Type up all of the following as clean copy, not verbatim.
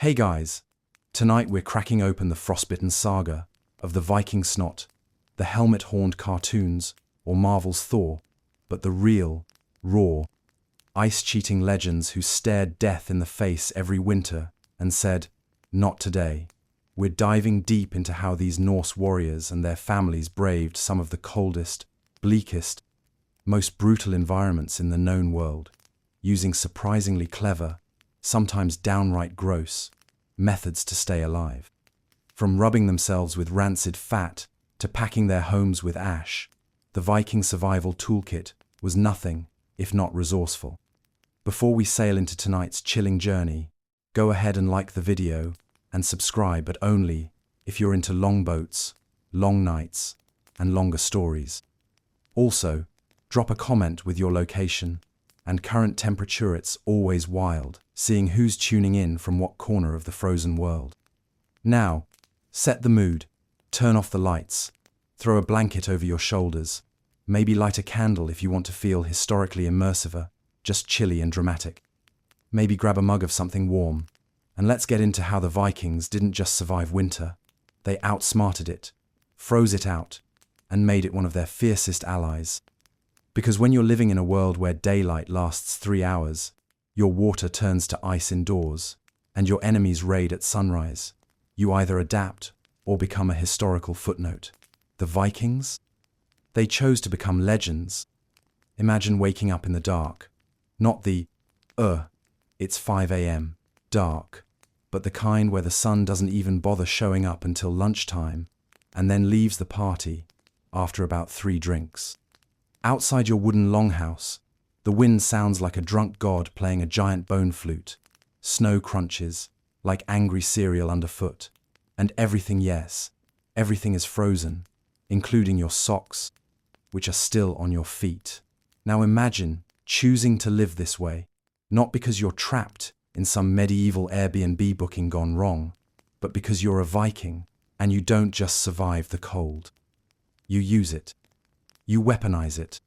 Hey guys, tonight we're cracking open the frostbitten saga of the Viking snot, the helmet-horned cartoons, or Marvel's Thor, but the real, raw, ice-cheating legends who stared death in the face every winter and said, "Not today." We're diving deep into how these Norse warriors and their families braved some of the coldest, bleakest, most brutal environments in the known world, using surprisingly clever, sometimes downright gross, methods to stay alive. From rubbing themselves with rancid fat to packing their homes with ash, the Viking survival toolkit was nothing if not resourceful. Before we sail into tonight's chilling journey, go ahead and like the video and subscribe, but only if you're into long boats, long nights, and longer stories. Also, drop a comment with your location and current temperature. It's always wild seeing who's tuning in from what corner of the frozen world. Now, set the mood, turn off the lights, throw a blanket over your shoulders, maybe light a candle if you want to feel historically immersive, just chilly and dramatic. Maybe grab a mug of something warm, and let's get into how the Vikings didn't just survive winter, they outsmarted it, froze it out, and made it one of their fiercest allies. Because when you're living in a world where daylight lasts 3 hours, your water turns to ice indoors, and your enemies raid at sunrise, you either adapt or become a historical footnote. The Vikings? They chose to become legends. Imagine waking up in the dark. Not the, it's 5 a.m., dark, but the kind where the sun doesn't even bother showing up until lunchtime, and then leaves the party after about 3 drinks. Outside your wooden longhouse, the wind sounds like a drunk god playing a giant bone flute. Snow crunches like angry cereal underfoot. And everything, yes, everything is frozen, including your socks, which are still on your feet. Now imagine choosing to live this way, not because you're trapped in some medieval Airbnb booking gone wrong, but because you're a Viking and you don't just survive the cold. You use it. You weaponize it.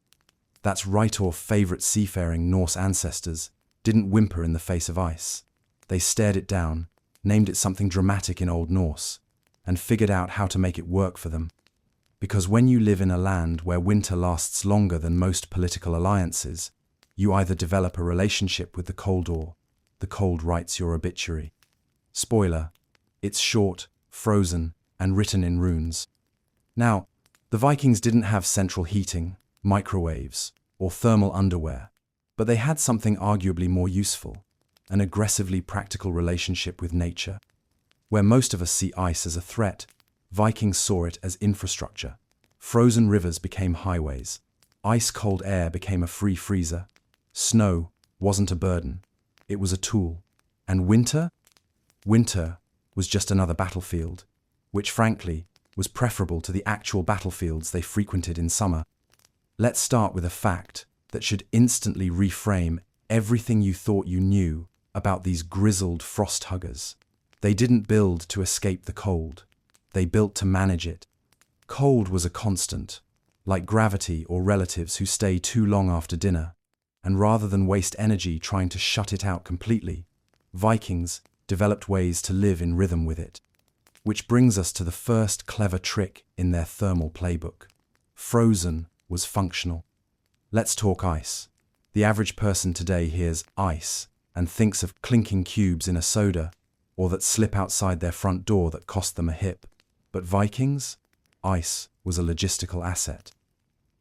That's right, our favorite seafaring Norse ancestors didn't whimper in the face of ice. They stared it down, named it something dramatic in Old Norse, and figured out how to make it work for them. Because when you live in a land where winter lasts longer than most political alliances, you either develop a relationship with the cold or the cold writes your obituary. Spoiler, it's short, frozen, and written in runes. Now, the Vikings didn't have central heating, microwaves, or thermal underwear, but they had something arguably more useful, an aggressively practical relationship with nature. Where most of us see ice as a threat, Vikings saw it as infrastructure. Frozen rivers became highways. Ice-cold air became a free freezer. Snow wasn't a burden. It was a tool. And winter? Winter was just another battlefield, which frankly was preferable to the actual battlefields they frequented in summer. Let's start with a fact that should instantly reframe everything you thought you knew about these grizzled frost huggers. They didn't build to escape the cold. They built to manage it. Cold was a constant, like gravity or relatives who stay too long after dinner, and rather than waste energy trying to shut it out completely, Vikings developed ways to live in rhythm with it. Which brings us to the first clever trick in their thermal playbook. Frozen was functional. Let's talk ice. The average person today hears ice and thinks of clinking cubes in a soda, or that slip outside their front door that cost them a hip. But Vikings? Ice was a logistical asset.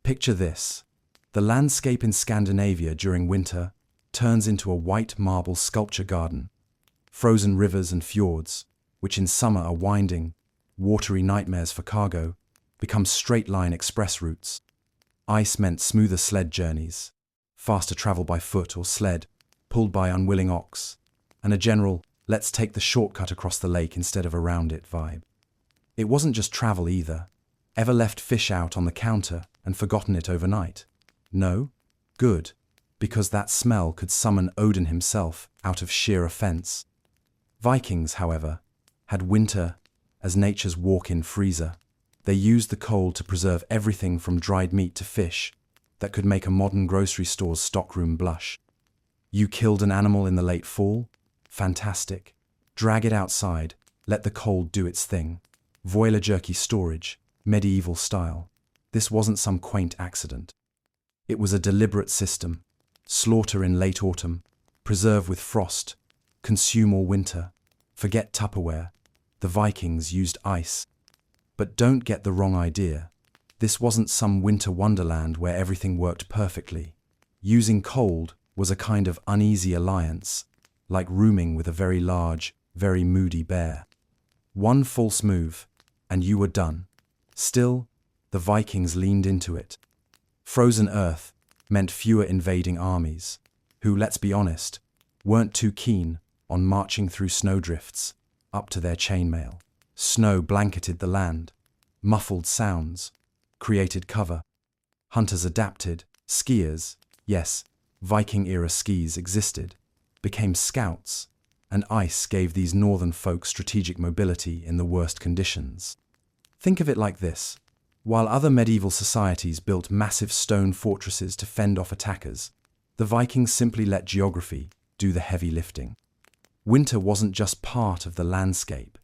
Picture this. The landscape in Scandinavia during winter turns into a white marble sculpture garden. Frozen rivers and fjords, which in summer are winding, watery nightmares for cargo, become straight-line express routes. Ice meant smoother sled journeys, faster travel by foot or sled, pulled by unwilling ox, and a general, let's take the shortcut across the lake instead of around it vibe. It wasn't just travel either. Ever left fish out on the counter and forgotten it overnight? No? Good, because that smell could summon Odin himself out of sheer offense. Vikings, however, had winter as nature's walk-in freezer. They used the cold to preserve everything from dried meat to fish that could make a modern grocery store's stockroom blush. You killed an animal in the late fall? Fantastic. Drag it outside, let the cold do its thing. Boiler jerky storage, medieval style. This wasn't some quaint accident. It was a deliberate system. Slaughter in late autumn, preserve with frost, consume all winter. Forget Tupperware. The Vikings used ice. But don't get the wrong idea. This wasn't some winter wonderland where everything worked perfectly. Using cold was a kind of uneasy alliance, like rooming with a very large, very moody bear. One false move, and you were done. Still, the Vikings leaned into it. Frozen Earth meant fewer invading armies, who, let's be honest, weren't too keen on marching through snowdrifts up to their chainmail. Snow blanketed the land, muffled sounds, created cover. Hunters adapted, skiers, yes, Viking-era skis existed, became scouts, and ice gave these northern folk strategic mobility in the worst conditions. Think of it like this. While other medieval societies built massive stone fortresses to fend off attackers, the Vikings simply let geography do the heavy lifting. Winter wasn't just part of the landscape,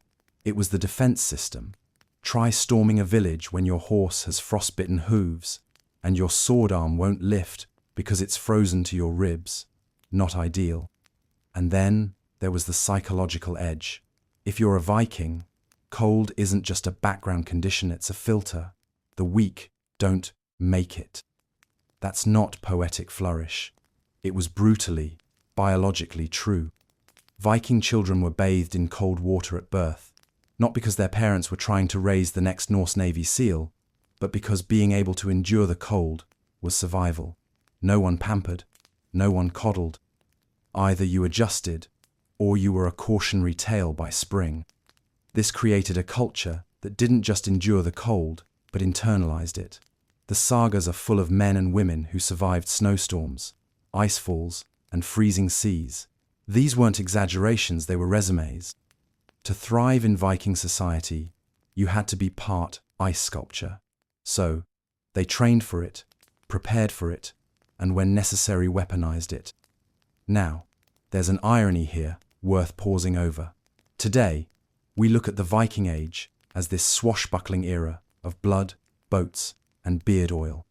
it was the defense system. Try storming a village when your horse has frostbitten hooves, and your sword arm won't lift because it's frozen to your ribs. Not ideal. And then there was the psychological edge. If you're a Viking, cold isn't just a background condition, it's a filter. The weak don't make it. That's not poetic flourish. It was brutally, biologically true. Viking children were bathed in cold water at birth, not because their parents were trying to raise the next Norse Navy SEAL, but because being able to endure the cold was survival. No one pampered, no one coddled. Either you adjusted, or you were a cautionary tale by spring. This created a culture that didn't just endure the cold, but internalized it. The sagas are full of men and women who survived snowstorms, icefalls, and freezing seas. These weren't exaggerations, they were resumes. To thrive in Viking society, you had to be part ice sculpture. So, they trained for it, prepared for it, and when necessary weaponized it. Now, there's an irony here worth pausing over. Today, we look at the Viking Age as this swashbuckling era of blood, boats, and beard oil.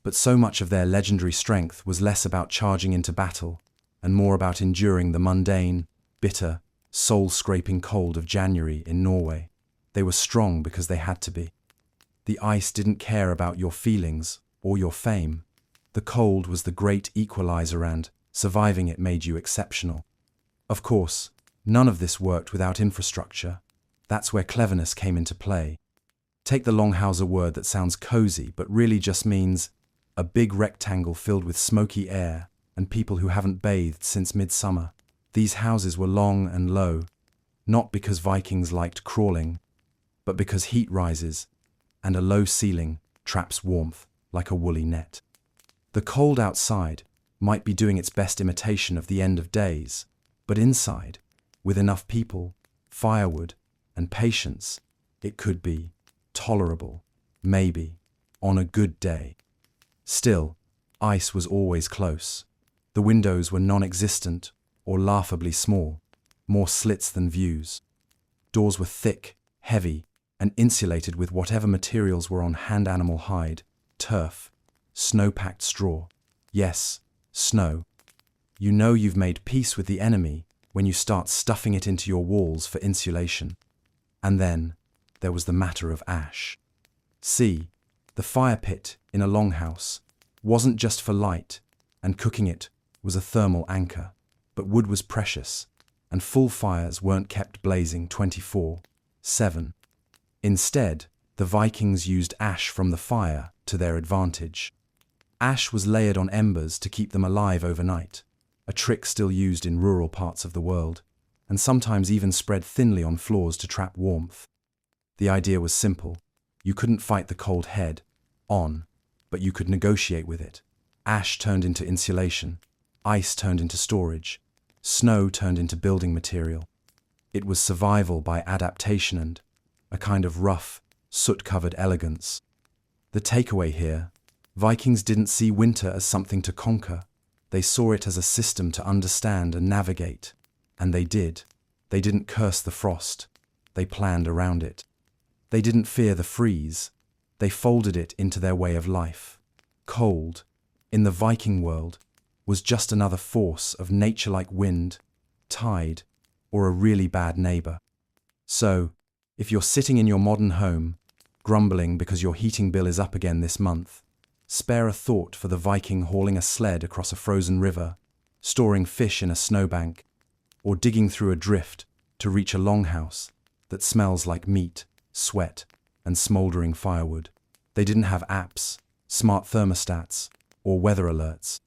But so much of their legendary strength was less about charging into battle and more about enduring the mundane, bitter, soul-scraping cold of January in Norway. They were strong because they had to be. The ice didn't care about your feelings or your fame. The cold was the great equalizer, and surviving it made you exceptional. Of course, none of this worked without infrastructure. That's where cleverness came into play. Take the Longhauser word that sounds cozy but really just means a big rectangle filled with smoky air and people who haven't bathed since midsummer. These houses were long and low, not because Vikings liked crawling, but because heat rises, and a low ceiling traps warmth like a woolly net. The cold outside might be doing its best imitation of the end of days, but inside, with enough people, firewood, and patience, it could be tolerable, maybe, on a good day. Still, ice was always close. The windows were non-existent or laughably small, more slits than views. Doors were thick, heavy, and insulated with whatever materials were on hand: animal hide, turf, snow-packed straw. Yes, snow. You know you've made peace with the enemy when you start stuffing it into your walls for insulation. And then there was the matter of ash. See, the fire pit in a longhouse wasn't just for light, and cooking it was a thermal anchor, but wood was precious, and full fires weren't kept blazing 24/7. Instead, the Vikings used ash from the fire to their advantage. Ash was layered on embers to keep them alive overnight, a trick still used in rural parts of the world, and sometimes even spread thinly on floors to trap warmth. The idea was simple. You couldn't fight the cold head on, but you could negotiate with it. Ash turned into insulation, ice turned into storage, snow turned into building material. It was survival by adaptation and a kind of rough, soot-covered elegance. The takeaway here: Vikings didn't see winter as something to conquer. They saw it as a system to understand and navigate. And they did. They didn't curse the frost. They planned around it. They didn't fear the freeze. They folded it into their way of life. Cold, in the Viking world, was just another force of nature like wind, tide, or a really bad neighbor. So, if you're sitting in your modern home, grumbling because your heating bill is up again this month, spare a thought for the Viking hauling a sled across a frozen river, storing fish in a snowbank, or digging through a drift to reach a longhouse that smells like meat, sweat, and smoldering firewood. They didn't have apps, smart thermostats, or weather alerts.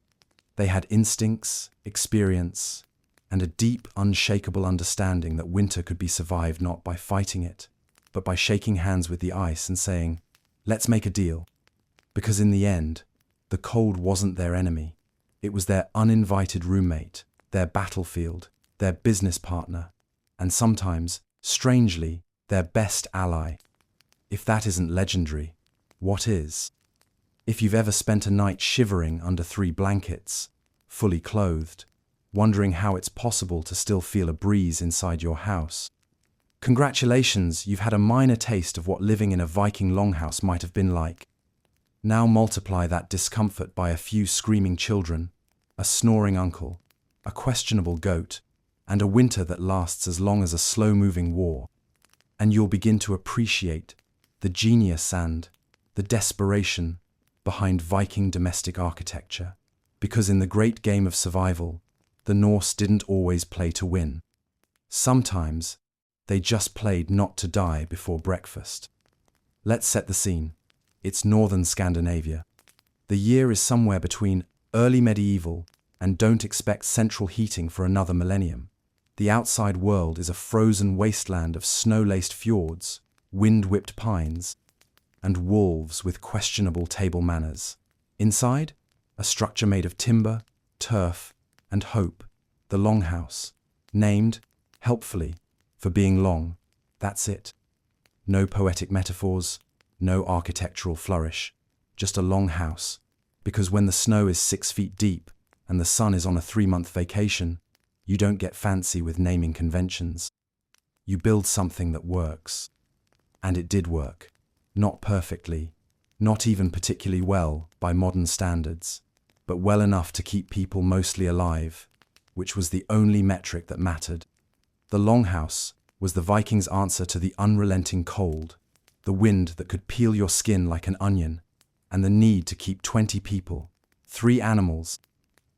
They had instincts, experience, and a deep, unshakable understanding that winter could be survived not by fighting it, but by shaking hands with the ice and saying, "Let's make a deal." Because in the end, the cold wasn't their enemy. It was their uninvited roommate, their battlefield, their business partner, and sometimes, strangely, their best ally. If that isn't legendary, what is? If you've ever spent a night shivering under 3 blankets, fully clothed, wondering how it's possible to still feel a breeze inside your house, congratulations, you've had a minor taste of what living in a Viking longhouse might have been like. Now multiply that discomfort by a few screaming children, a snoring uncle, a questionable goat, and a winter that lasts as long as a slow-moving war, and you'll begin to appreciate the genius and the desperation behind Viking domestic architecture. Because in the great game of survival, the Norse didn't always play to win. Sometimes, they just played not to die before breakfast. Let's set the scene. It's northern Scandinavia. The year is somewhere between early medieval and don't expect central heating for another millennium. The outside world is a frozen wasteland of snow-laced fjords, wind-whipped pines, and wolves with questionable table manners. Inside, a structure made of timber, turf, and hope, the longhouse, named, helpfully, for being long. That's it. No poetic metaphors, no architectural flourish, just a long house, because when the snow is 6 feet deep and the sun is on a 3-month vacation, you don't get fancy with naming conventions. You build something that works. And it did work. Not perfectly, not even particularly well by modern standards, but well enough to keep people mostly alive, which was the only metric that mattered. The longhouse was the Vikings' answer to the unrelenting cold, the wind that could peel your skin like an onion, and the need to keep 20 people, 3 animals,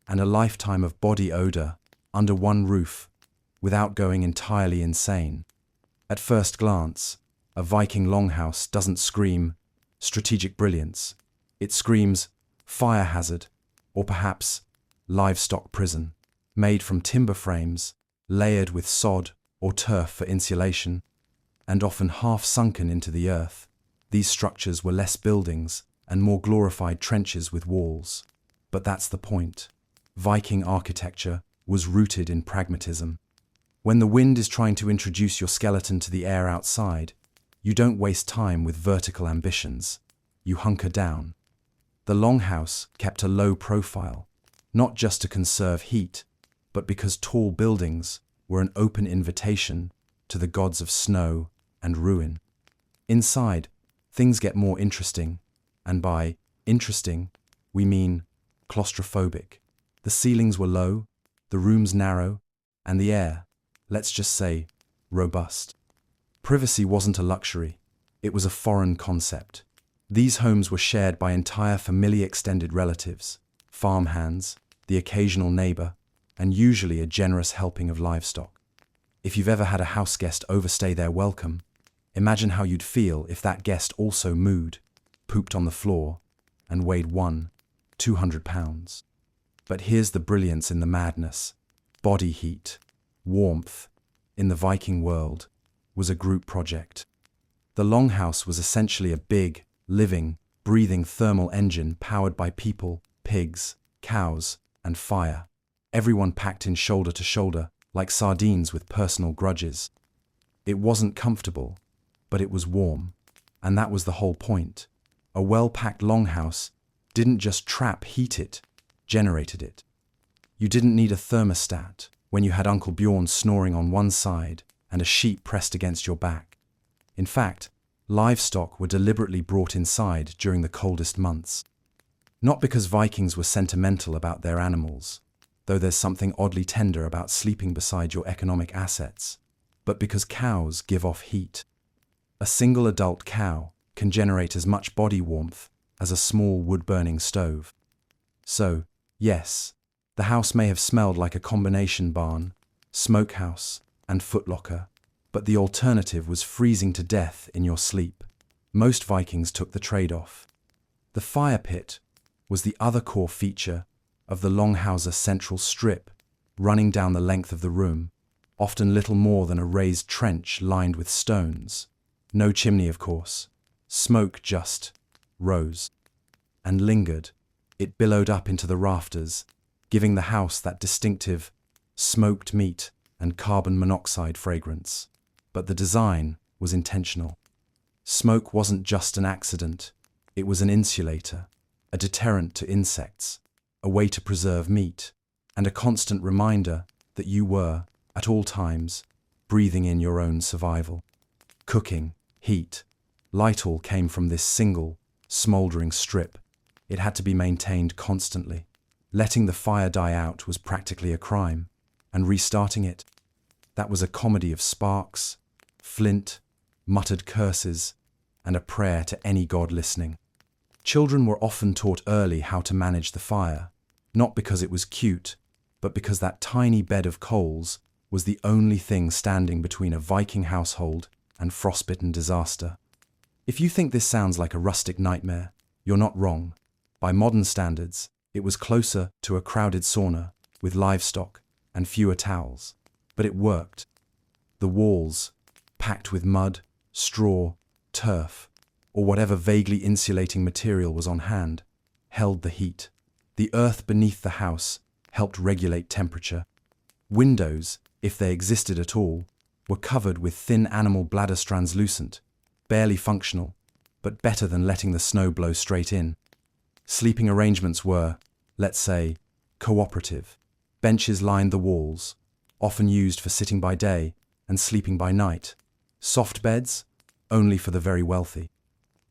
and a lifetime of body odor under one roof without going entirely insane. At first glance, a Viking longhouse doesn't scream strategic brilliance. It screams fire hazard, or perhaps livestock prison, made from timber frames, layered with sod or turf for insulation, and often half sunken into the earth. These structures were less buildings and more glorified trenches with walls. But that's the point. Viking architecture was rooted in pragmatism. When the wind is trying to introduce your skeleton to the air outside, you don't waste time with vertical ambitions. You hunker down. The longhouse kept a low profile, not just to conserve heat, but because tall buildings were an open invitation to the gods of snow and ruin. Inside, things get more interesting, and by interesting, we mean claustrophobic. The ceilings were low, the rooms narrow, and the air, let's just say, robust. Privacy wasn't a luxury, it was a foreign concept. These homes were shared by entire family extended relatives, farmhands, the occasional neighbor, and usually a generous helping of livestock. If you've ever had a house guest overstay their welcome, imagine how you'd feel if that guest also mooed, pooped on the floor, and weighed 200 pounds. But here's the brilliance in the madness. Body heat, warmth, in the Viking world, was a group project. The longhouse was essentially a big, living, breathing thermal engine powered by people, pigs, cows, and fire. Everyone packed in shoulder to shoulder, like sardines with personal grudges. It wasn't comfortable, but it was warm. And that was the whole point. A well-packed longhouse didn't just trap heat, it generated it. You didn't need a thermostat when you had Uncle Bjorn snoring on one side and a sheep pressed against your back. In fact, livestock were deliberately brought inside during the coldest months. Not because Vikings were sentimental about their animals, though there's something oddly tender about sleeping beside your economic assets, but because cows give off heat. A single adult cow can generate as much body warmth as a small wood-burning stove. So, yes, the house may have smelled like a combination barn, smokehouse, and footlocker, but the alternative was freezing to death in your sleep. Most Vikings took the trade-off. The fire pit was the other core feature of the Longhouser central strip, running down the length of the room, often little more than a raised trench lined with stones. No chimney, of course. Smoke just rose and lingered. It billowed up into the rafters, giving the house that distinctive smoked meat and carbon monoxide fragrance. But the design was intentional. Smoke wasn't just an accident, it was an insulator, a deterrent to insects, a way to preserve meat, and a constant reminder that you were, at all times, breathing in your own survival. Cooking, heat, light all came from this single, smouldering strip. It had to be maintained constantly. Letting the fire die out was practically a crime, and restarting it, that was a comedy of sparks, flint, muttered curses, and a prayer to any god listening. Children were often taught early how to manage the fire, not because it was cute, but because that tiny bed of coals was the only thing standing between a Viking household and frostbitten disaster. If you think this sounds like a rustic nightmare, you're not wrong. By modern standards, it was closer to a crowded sauna with livestock and fewer towels, but it worked. The walls, packed with mud, straw, turf, or whatever vaguely insulating material was on hand, held the heat. The earth beneath the house helped regulate temperature. Windows, if they existed at all, were covered with thin animal bladder translucent, barely functional, but better than letting the snow blow straight in. Sleeping arrangements were, let's say, cooperative. Benches lined the walls, often used for sitting by day and sleeping by night. Soft beds, only for the very wealthy.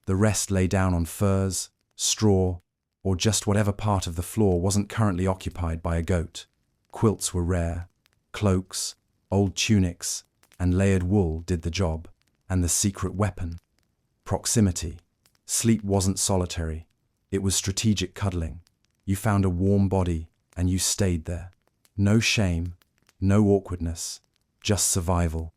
The rest lay down on furs, straw, or just whatever part of the floor wasn't currently occupied by a goat. Quilts were rare. Cloaks, old tunics, and layered wool did the job. And the secret weapon: proximity. Sleep wasn't solitary. It was strategic cuddling. You found a warm body, and you stayed there. No shame, no awkwardness, just survival.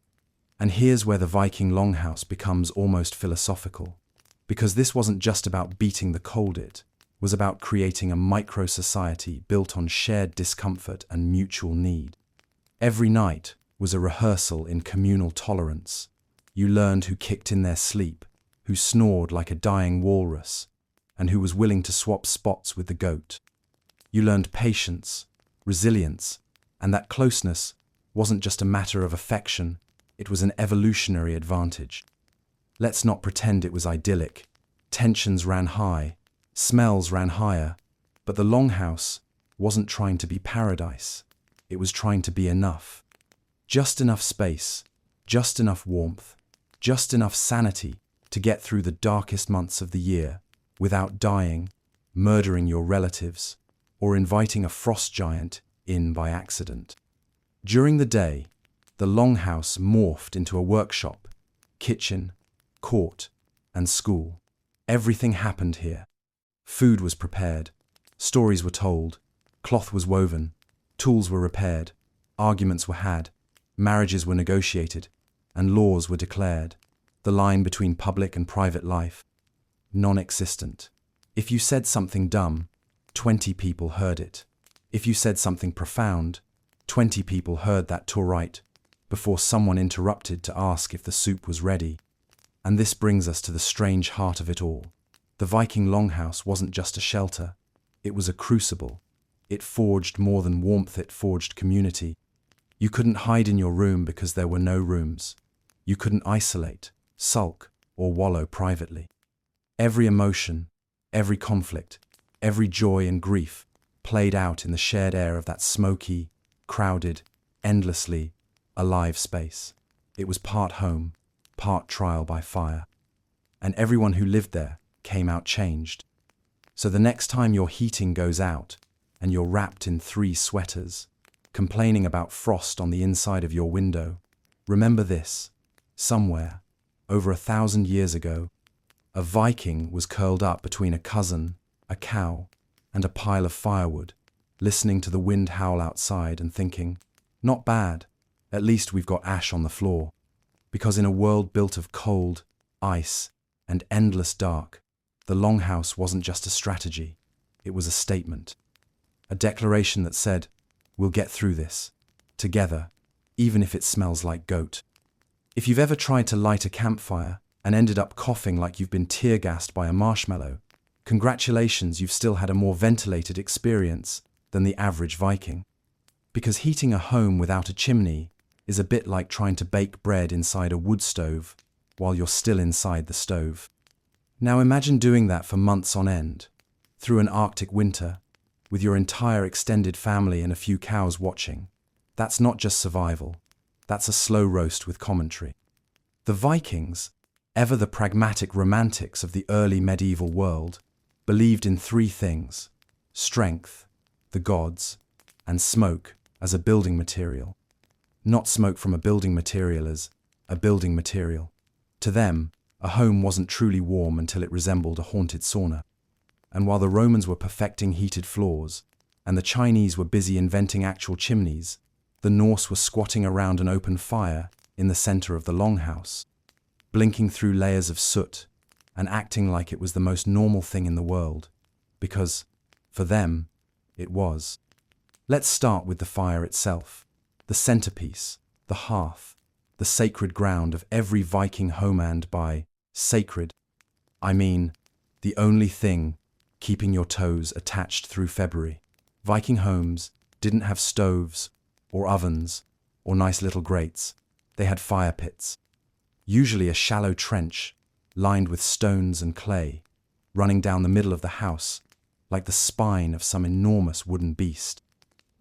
And here's where the Viking longhouse becomes almost philosophical. Because this wasn't just about beating the cold, it was about creating a micro-society built on shared discomfort and mutual need. Every night was a rehearsal in communal tolerance. You learned who kicked in their sleep, who snored like a dying walrus, and who was willing to swap spots with the goat. You learned patience, resilience, and that closeness wasn't just a matter of affection, it was an evolutionary advantage. Let's not pretend it was idyllic. Tensions ran high, smells ran higher, but the longhouse wasn't trying to be paradise. It was trying to be enough. Just enough space, just enough warmth, just enough sanity to get through the darkest months of the year without dying, murdering your relatives, or inviting a frost giant in by accident. During the day, the longhouse morphed into a workshop, kitchen, court, and school. Everything happened here. Food was prepared, stories were told, cloth was woven, tools were repaired, arguments were had, marriages were negotiated, and laws were declared. The line between public and private life, non-existent. If you said something dumb, 20 people heard it. If you said something profound, 20 people heard that to right before someone interrupted to ask if the soup was ready. And this brings us to the strange heart of it all. The Viking longhouse wasn't just a shelter, it was a crucible. It forged more than warmth, it forged community. You couldn't hide in your room because there were no rooms. You couldn't isolate, sulk, or wallow privately. Every emotion, every conflict, every joy and grief played out in the shared air of that smoky, crowded, endlessly alive space. It was part home, part trial by fire. And everyone who lived there came out changed. So the next time your heating goes out and you're wrapped in 3 sweaters, complaining about frost on the inside of your window, remember this: somewhere, over 1,000 years ago, a Viking was curled up between a cousin, a cow, and a pile of firewood, listening to the wind howl outside and thinking, not bad, at least we've got ash on the floor. Because in a world built of cold, ice, and endless dark, the longhouse wasn't just a strategy, it was a statement. A declaration that said, we'll get through this, together, even if it smells like goat. If you've ever tried to light a campfire and ended up coughing like you've been tear-gassed by a marshmallow, congratulations, you've still had a more ventilated experience than the average Viking. Because heating a home without a chimney is a bit like trying to bake bread inside a wood stove while you're still inside the stove. Now imagine doing that for months on end, through an Arctic winter, with your entire extended family and a few cows watching. That's not just survival, that's a slow roast with commentary. The Vikings, ever the pragmatic romantics of the early medieval world, believed in 3 things: strength, the gods, and smoke as a building material. Not smoke from a building material as a building material. To them, a home wasn't truly warm until it resembled a haunted sauna. And while the Romans were perfecting heated floors, and the Chinese were busy inventing actual chimneys, the Norse were squatting around an open fire in the center of the longhouse, blinking through layers of soot and acting like it was the most normal thing in the world, because, for them, it was. Let's start with the fire itself, the centerpiece, the hearth, the sacred ground of every Viking home, and by sacred, I mean the only thing keeping your toes attached through February. Viking homes didn't have stoves or ovens or nice little grates. They had fire pits, usually a shallow trench lined with stones and clay, running down the middle of the house like the spine of some enormous wooden beast.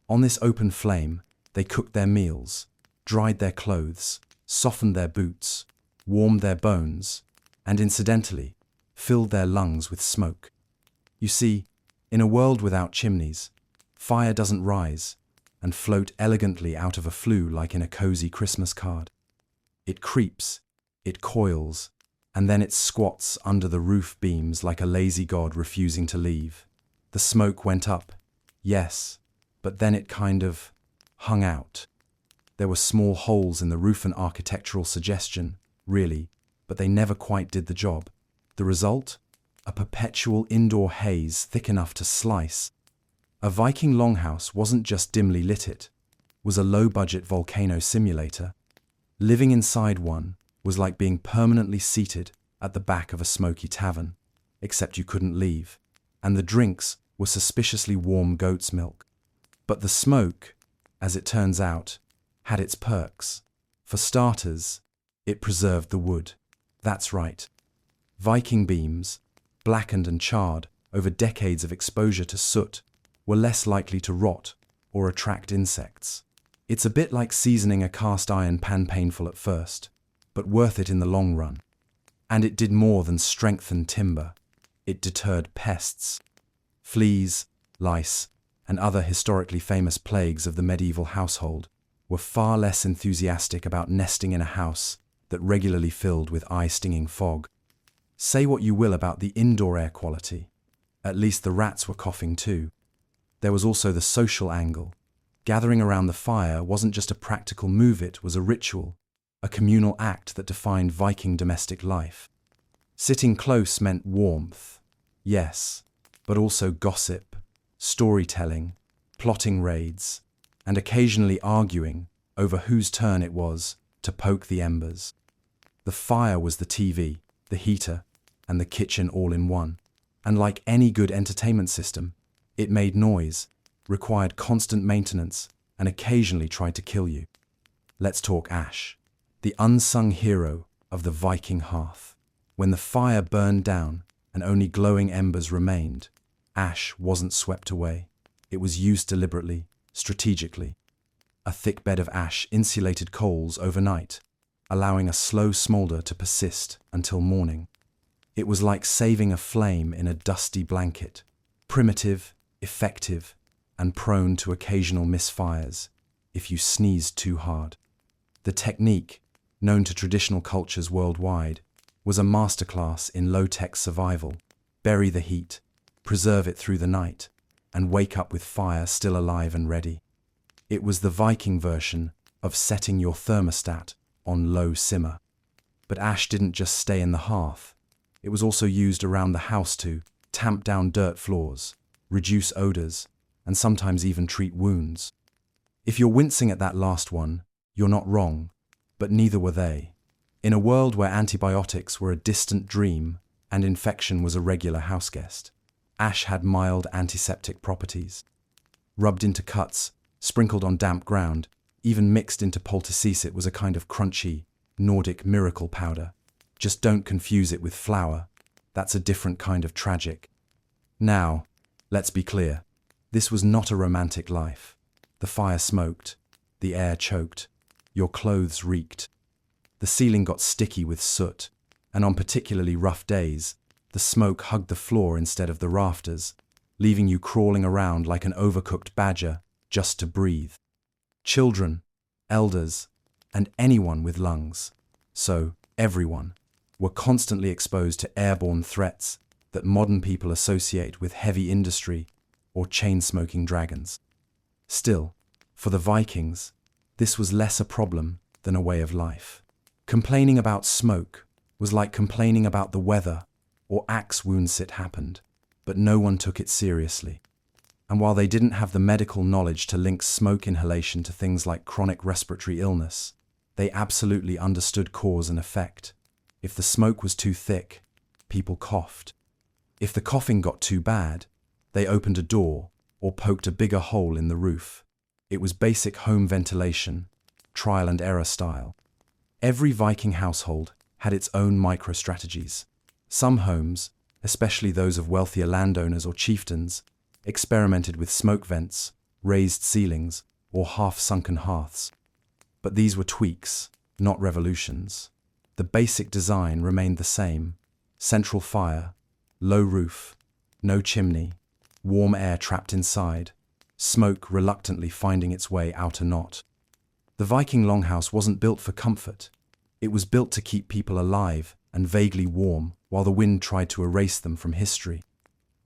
On this open flame, they cooked their meals, dried their clothes, softened their boots, warmed their bones, and incidentally, filled their lungs with smoke. You see, in a world without chimneys, fire doesn't rise and float elegantly out of a flue like in a cozy Christmas card. It creeps, it coils, and then it squats under the roof beams like a lazy god refusing to leave. The smoke went up, yes, but then it kind of hung out. There were small holes in the roof, an architectural suggestion, really, but they never quite did the job. The result? A perpetual indoor haze thick enough to slice. A Viking longhouse wasn't just dimly lit, it was a low-budget volcano simulator. Living inside one was like being permanently seated at the back of a smoky tavern, except you couldn't leave, and the drinks were suspiciously warm goat's milk. But the smoke, as it turns out, had its perks. For starters, it preserved the wood. That's right. Viking beams, blackened and charred over decades of exposure to soot, were less likely to rot or attract insects. It's a bit like seasoning a cast iron pan, painful at first, but worth it in the long run. And it did more than strengthen timber. It deterred pests. Fleas, lice, and other historically famous plagues of the medieval household were far less enthusiastic about nesting in a house that regularly filled with eye-stinging fog. Say what you will about the indoor air quality. At least the rats were coughing too. There was also the social angle. Gathering around the fire wasn't just a practical move, it was a ritual, a communal act that defined Viking domestic life. Sitting close meant warmth, yes, but also gossip, storytelling, plotting raids, and occasionally arguing over whose turn it was to poke the embers. The fire was the TV, the heater, and the kitchen all in one. And like any good entertainment system, it made noise, required constant maintenance, and occasionally tried to kill you. Let's talk ash, the unsung hero of the Viking hearth. When the fire burned down and only glowing embers remained, ash wasn't swept away. It was used deliberately, strategically. A thick bed of ash insulated coals overnight, allowing a slow smolder to persist until morning. It was like saving a flame in a dusty blanket, primitive, effective, and prone to occasional misfires if you sneezed too hard. The technique, known to traditional cultures worldwide, was a masterclass in low-tech survival. Bury the heat, preserve it through the night, and wake up with fire still alive and ready. It was the Viking version of setting your thermostat on low simmer. But ash didn't just stay in the hearth. It was also used around the house to tamp down dirt floors, reduce odors, and sometimes even treat wounds. If you're wincing at that last one, you're not wrong, but neither were they. In a world where antibiotics were a distant dream and infection was a regular houseguest, ash had mild antiseptic properties. Rubbed into cuts, sprinkled on damp ground, even mixed into poultice, it was a kind of crunchy, Nordic miracle powder. Just don't confuse it with flour. That's a different kind of tragic. Now, let's be clear. This was not a romantic life. The fire smoked, the air choked, your clothes reeked. The ceiling got sticky with soot, and on particularly rough days, the smoke hugged the floor instead of the rafters, leaving you crawling around like an overcooked badger just to breathe. Children, elders, and anyone with lungs, so everyone, were constantly exposed to airborne threats that modern people associate with heavy industry or chain-smoking dragons. Still, for the Vikings, this was less a problem than a way of life. Complaining about smoke was like complaining about the weather or axe wounds. It happened, but no one took it seriously. And while they didn't have the medical knowledge to link smoke inhalation to things like chronic respiratory illness, they absolutely understood cause and effect. If the smoke was too thick, people coughed. If the coughing got too bad, they opened a door or poked a bigger hole in the roof. It was basic home ventilation, trial and error style. Every Viking household had its own micro-strategies. Some homes, especially those of wealthier landowners or chieftains, experimented with smoke vents, raised ceilings, or half-sunken hearths. But these were tweaks, not revolutions. The basic design remained the same: central fire, low roof, no chimney, warm air trapped inside, smoke reluctantly finding its way out or not. The Viking longhouse wasn't built for comfort. It was built to keep people alive and vaguely warm while the wind tried to erase them from history.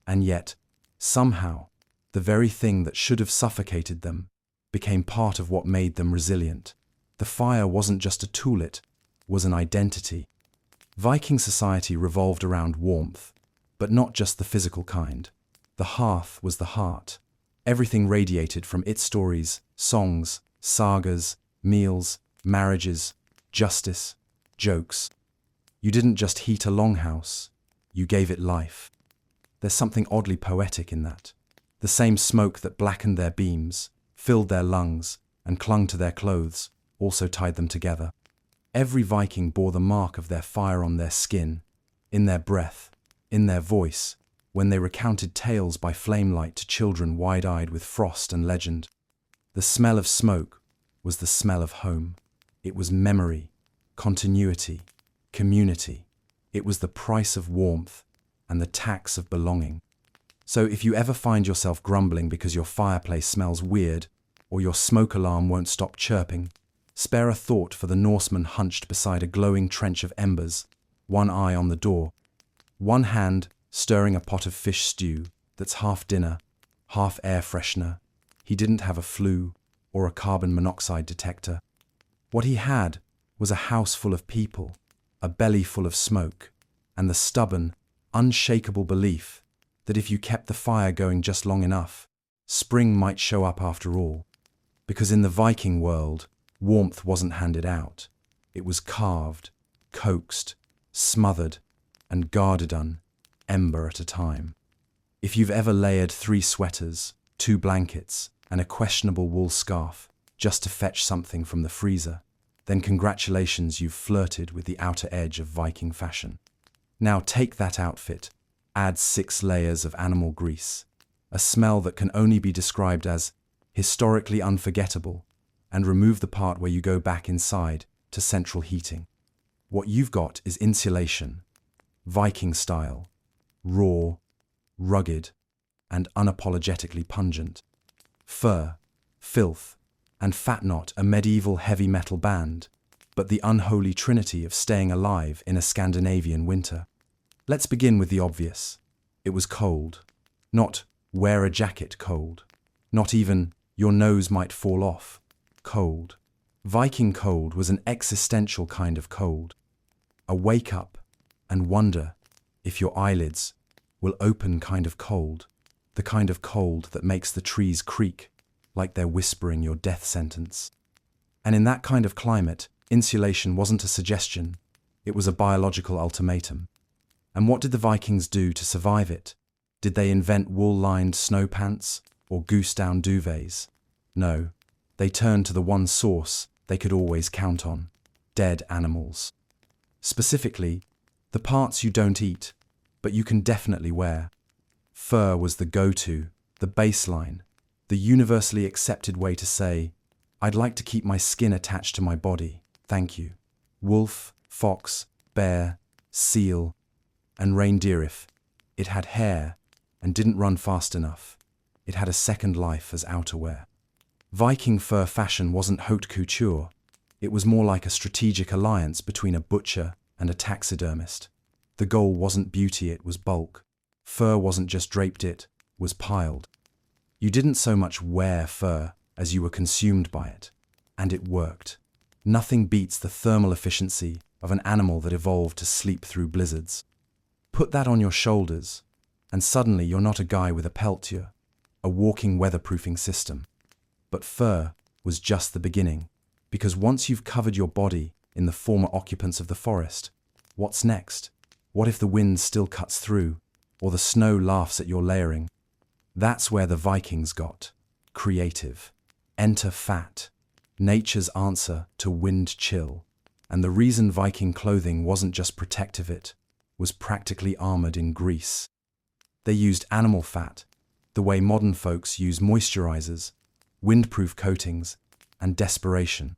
And yet, somehow, the very thing that should have suffocated them became part of what made them resilient. The fire wasn't just a tool, it was an identity. Viking society revolved around warmth, but not just the physical kind. The hearth was the heart. Everything radiated from its stories, songs, sagas, meals, marriages, justice, jokes. You didn't just heat a longhouse, you gave it life. There's something oddly poetic in that. The same smoke that blackened their beams, filled their lungs, and clung to their clothes also tied them together. Every Viking bore the mark of their fire on their skin, in their breath, in their voice, when they recounted tales by flamelight to children wide-eyed with frost and legend. The smell of smoke was the smell of home. It was memory, continuity, community. It was the price of warmth and the tax of belonging. So if you ever find yourself grumbling because your fireplace smells weird or your smoke alarm won't stop chirping, spare a thought for the Norseman hunched beside a glowing trench of embers, one eye on the door, one hand stirring a pot of fish stew that's half dinner, half air freshener. He didn't have a flue or a carbon monoxide detector. What he had was a house full of people, a belly full of smoke, and the stubborn, unshakable belief that if you kept the fire going just long enough, spring might show up after all. Because in the Viking world, warmth wasn't handed out. It was carved, coaxed, smothered, and guarded on, ember at a time. If you've ever layered 3 sweaters, 2 blankets, and a questionable wool scarf just to fetch something from the freezer, then congratulations, you've flirted with the outer edge of Viking fashion. Now take that outfit, add 6 layers of animal grease, a smell that can only be described as historically unforgettable, and remove the part where you go back inside to central heating. What you've got is insulation, Viking style, raw, rugged, and unapologetically pungent. Fur, filth, and fat not a medieval heavy metal band, but the unholy trinity of staying alive in a Scandinavian winter. Let's begin with the obvious. It was cold. Not wear a jacket cold. Not even your nose might fall off cold. Viking cold was an existential kind of cold. A wake up and wonder if your eyelids will open kind of cold. The kind of cold that makes the trees creak like they're whispering your death sentence. And in that kind of climate, insulation wasn't a suggestion, it was a biological ultimatum. And what did the Vikings do to survive it? Did they invent wool-lined snow pants or goose-down duvets? No, they turned to the one source they could always count on: dead animals. Specifically, the parts you don't eat, but you can definitely wear. Fur was the go-to, the baseline, the universally accepted way to say, I'd like to keep my skin attached to my body, thank you. Wolf, fox, bear, seal, and reindeer if it had hair and didn't run fast enough. It had a second life as outerwear. Viking fur fashion wasn't haute couture. It was more like a strategic alliance between a butcher and a taxidermist. The goal wasn't beauty, it was bulk. Fur wasn't just draped, it was piled. You didn't so much wear fur as you were consumed by it. And it worked. Nothing beats the thermal efficiency of an animal that evolved to sleep through blizzards. Put that on your shoulders, and suddenly you're not a guy with a peltier, a walking weatherproofing system. But fur was just the beginning, because once you've covered your body in the former occupants of the forest, what's next? What if the wind still cuts through, or the snow laughs at your layering? That's where the Vikings got creative. Enter fat, nature's answer to wind chill. And the reason Viking clothing wasn't just protective, it was practically armored in grease. They used animal fat, the way modern folks use moisturizers, windproof coatings, and desperation.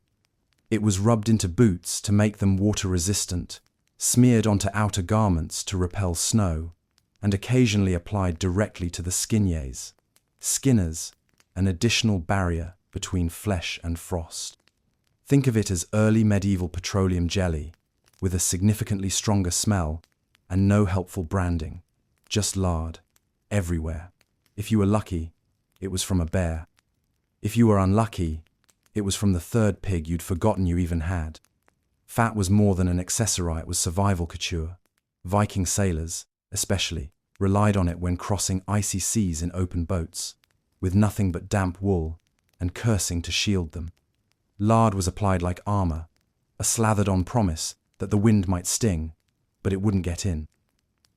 It was rubbed into boots to make them water-resistant, smeared onto outer garments to repel snow, and occasionally applied directly to the skinniers. Skinners, an additional barrier between flesh and frost. Think of it as early medieval petroleum jelly, with a significantly stronger smell and no helpful branding, just lard, everywhere. If you were lucky, it was from a bear. If you were unlucky, it was from the third pig you'd forgotten you even had. Fat was more than an accessory, it was survival couture. Viking sailors, especially, relied on it when crossing icy seas in open boats, with nothing but damp wool and cursing to shield them. Lard was applied like armor, a slathered-on promise that the wind might sting, but it wouldn't get in.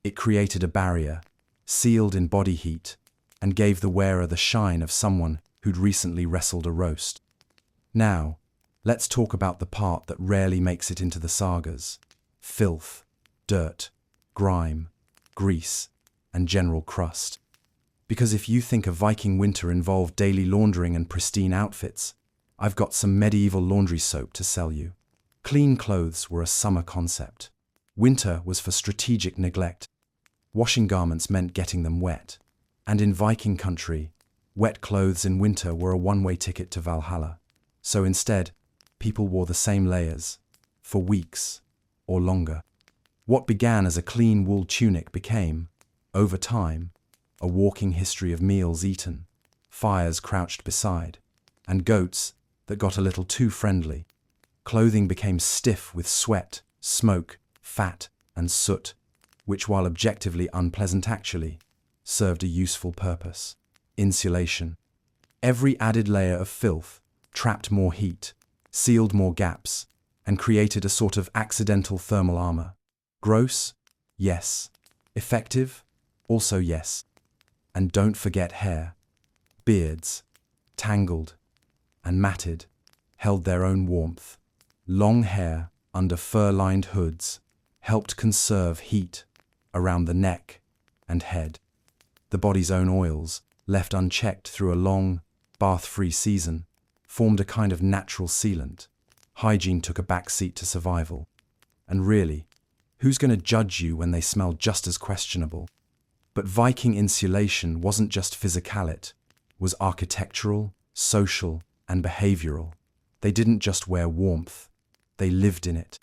It created a barrier, sealed in body heat, and gave the wearer the shine of someone who'd recently wrestled a roast. Now, let's talk about the part that rarely makes it into the sagas: filth, dirt, grime, grease, and general crust. Because if you think a Viking winter involved daily laundering and pristine outfits, I've got some medieval laundry soap to sell you. Clean clothes were a summer concept. Winter was for strategic neglect. Washing garments meant getting them wet. And in Viking country, wet clothes in winter were a one-way ticket to Valhalla. So instead, people wore the same layers, for weeks or longer. What began as a clean wool tunic became, over time, a walking history of meals eaten, fires crouched beside, and goats that got a little too friendly. Clothing became stiff with sweat, smoke, fat, and soot, which, while objectively unpleasant, actually served a useful purpose: insulation. Every added layer of filth trapped more heat, sealed more gaps, and created a sort of accidental thermal armor. Gross? Yes. Effective? Also yes. And don't forget hair. Beards, tangled and matted, held their own warmth. Long hair under fur-lined hoods helped conserve heat around the neck and head. The body's own oils, left unchecked through a long, bath-free season, formed a kind of natural sealant. Hygiene took a backseat to survival. And really, who's going to judge you when they smell just as questionable? But Viking insulation wasn't just physical, it was architectural, social, and behavioral. They didn't just wear warmth, they lived in it.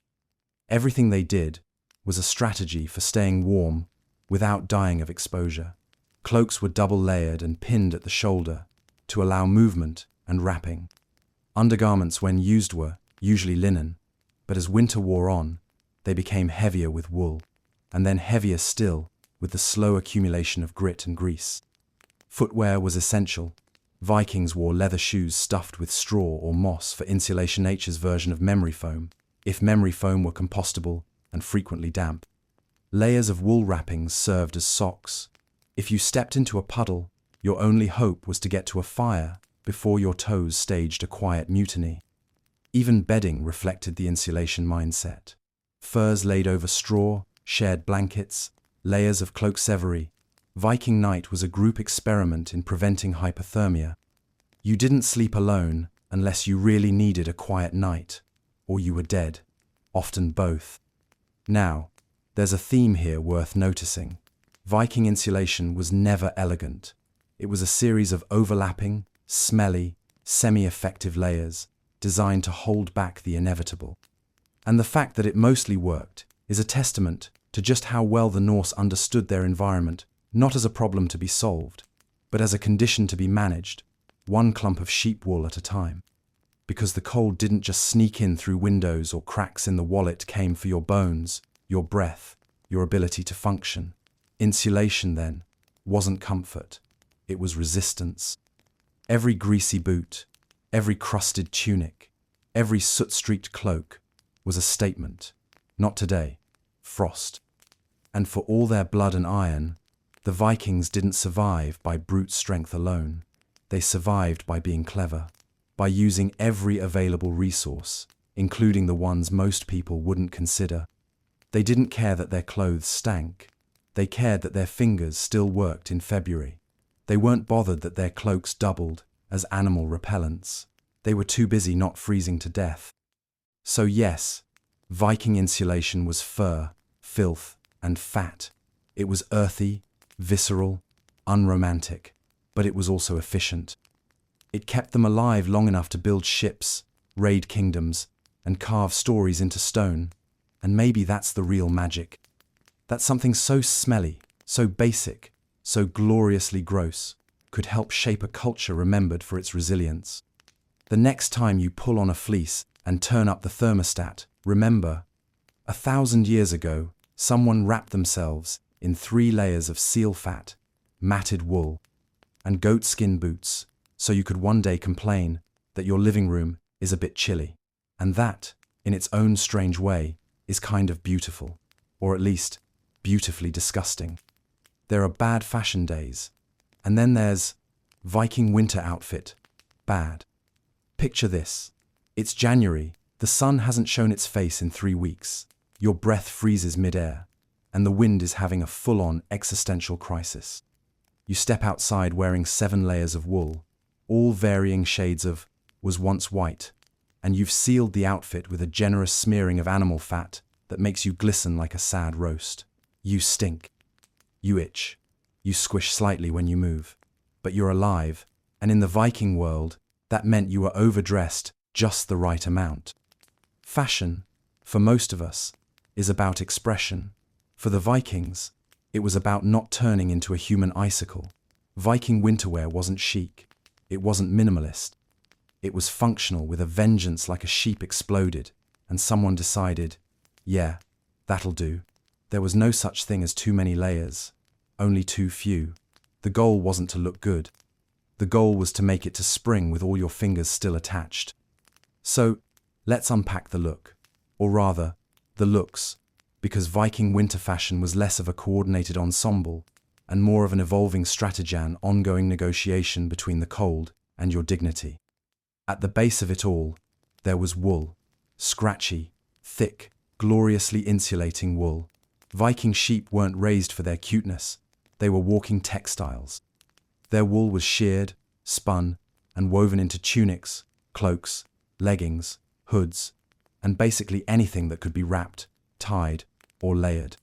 Everything they did was a strategy for staying warm without dying of exposure. Cloaks were double-layered and pinned at the shoulder to allow movement and wrapping. Undergarments, when used, were usually linen, but as winter wore on, they became heavier with wool, and then heavier still with the slow accumulation of grit and grease. Footwear was essential. Vikings wore leather shoes stuffed with straw or moss for insulation, nature's version of memory foam, if memory foam were compostable and frequently damp. Layers of wool wrappings served as socks. If you stepped into a puddle, your only hope was to get to a fire before your toes staged a quiet mutiny. Even bedding reflected the insulation mindset. Furs laid over straw, shared blankets, layers of cloak severy. Viking night was a group experiment in preventing hypothermia. You didn't sleep alone unless you really needed a quiet night, or you were dead, often both. Now, there's a theme here worth noticing. Viking insulation was never elegant. It was a series of overlapping, smelly, semi-effective layers designed to hold back the inevitable. And the fact that it mostly worked is a testament to just how well the Norse understood their environment, not as a problem to be solved, but as a condition to be managed, one clump of sheep wool at a time. Because the cold didn't just sneak in through windows or cracks in the wall, it came for your bones, your breath, your ability to function. Insulation, then, wasn't comfort, it was resistance. Every greasy boot, every crusted tunic, every soot-streaked cloak was a statement. Not today. Frost. And for all their blood and iron, the Vikings didn't survive by brute strength alone. They survived by being clever, by using every available resource, including the ones most people wouldn't consider. They didn't care that their clothes stank. They cared that their fingers still worked in February. They weren't bothered that their cloaks doubled as animal repellents. They were too busy not freezing to death. So yes, Viking insulation was fur, filth, and fat. It was earthy, visceral, unromantic, but it was also efficient. It kept them alive long enough to build ships, raid kingdoms, and carve stories into stone. And maybe that's the real magic. That something so smelly, so basic, so gloriously gross, could help shape a culture remembered for its resilience. The next time you pull on a fleece and turn up the thermostat, remember, 1,000 years ago, someone wrapped themselves in 3 layers of seal fat, matted wool, and goatskin boots, so you could one day complain that your living room is a bit chilly. And that, in its own strange way, is kind of beautiful, or at least beautifully disgusting. There are bad fashion days, and then there's Viking winter outfit, bad. Picture this. It's January, the sun hasn't shown its face in 3 weeks, your breath freezes mid-air, and the wind is having a full-on existential crisis. You step outside wearing 7 layers of wool, all varying shades of was once white, and you've sealed the outfit with a generous smearing of animal fat that makes you glisten like a sad roast. You stink. You itch. You squish slightly when you move. But you're alive, and in the Viking world, that meant you were overdressed just the right amount. Fashion, for most of us, is about expression. For the Vikings, it was about not turning into a human icicle. Viking winterwear wasn't chic. It wasn't minimalist. It was functional with a vengeance. Like a sheep exploded, and someone decided, yeah, that'll do. There was no such thing as too many layers, only too few. The goal wasn't to look good. The goal was to make it to spring with all your fingers still attached. So, let's unpack the look, or rather, the looks, because Viking winter fashion was less of a coordinated ensemble and more of an evolving strategy, an ongoing negotiation between the cold and your dignity. At the base of it all, there was wool, scratchy, thick, gloriously insulating wool. Viking sheep weren't raised for their cuteness, they were walking textiles. Their wool was sheared, spun, and woven into tunics, cloaks, leggings, hoods, and basically anything that could be wrapped, tied, or layered.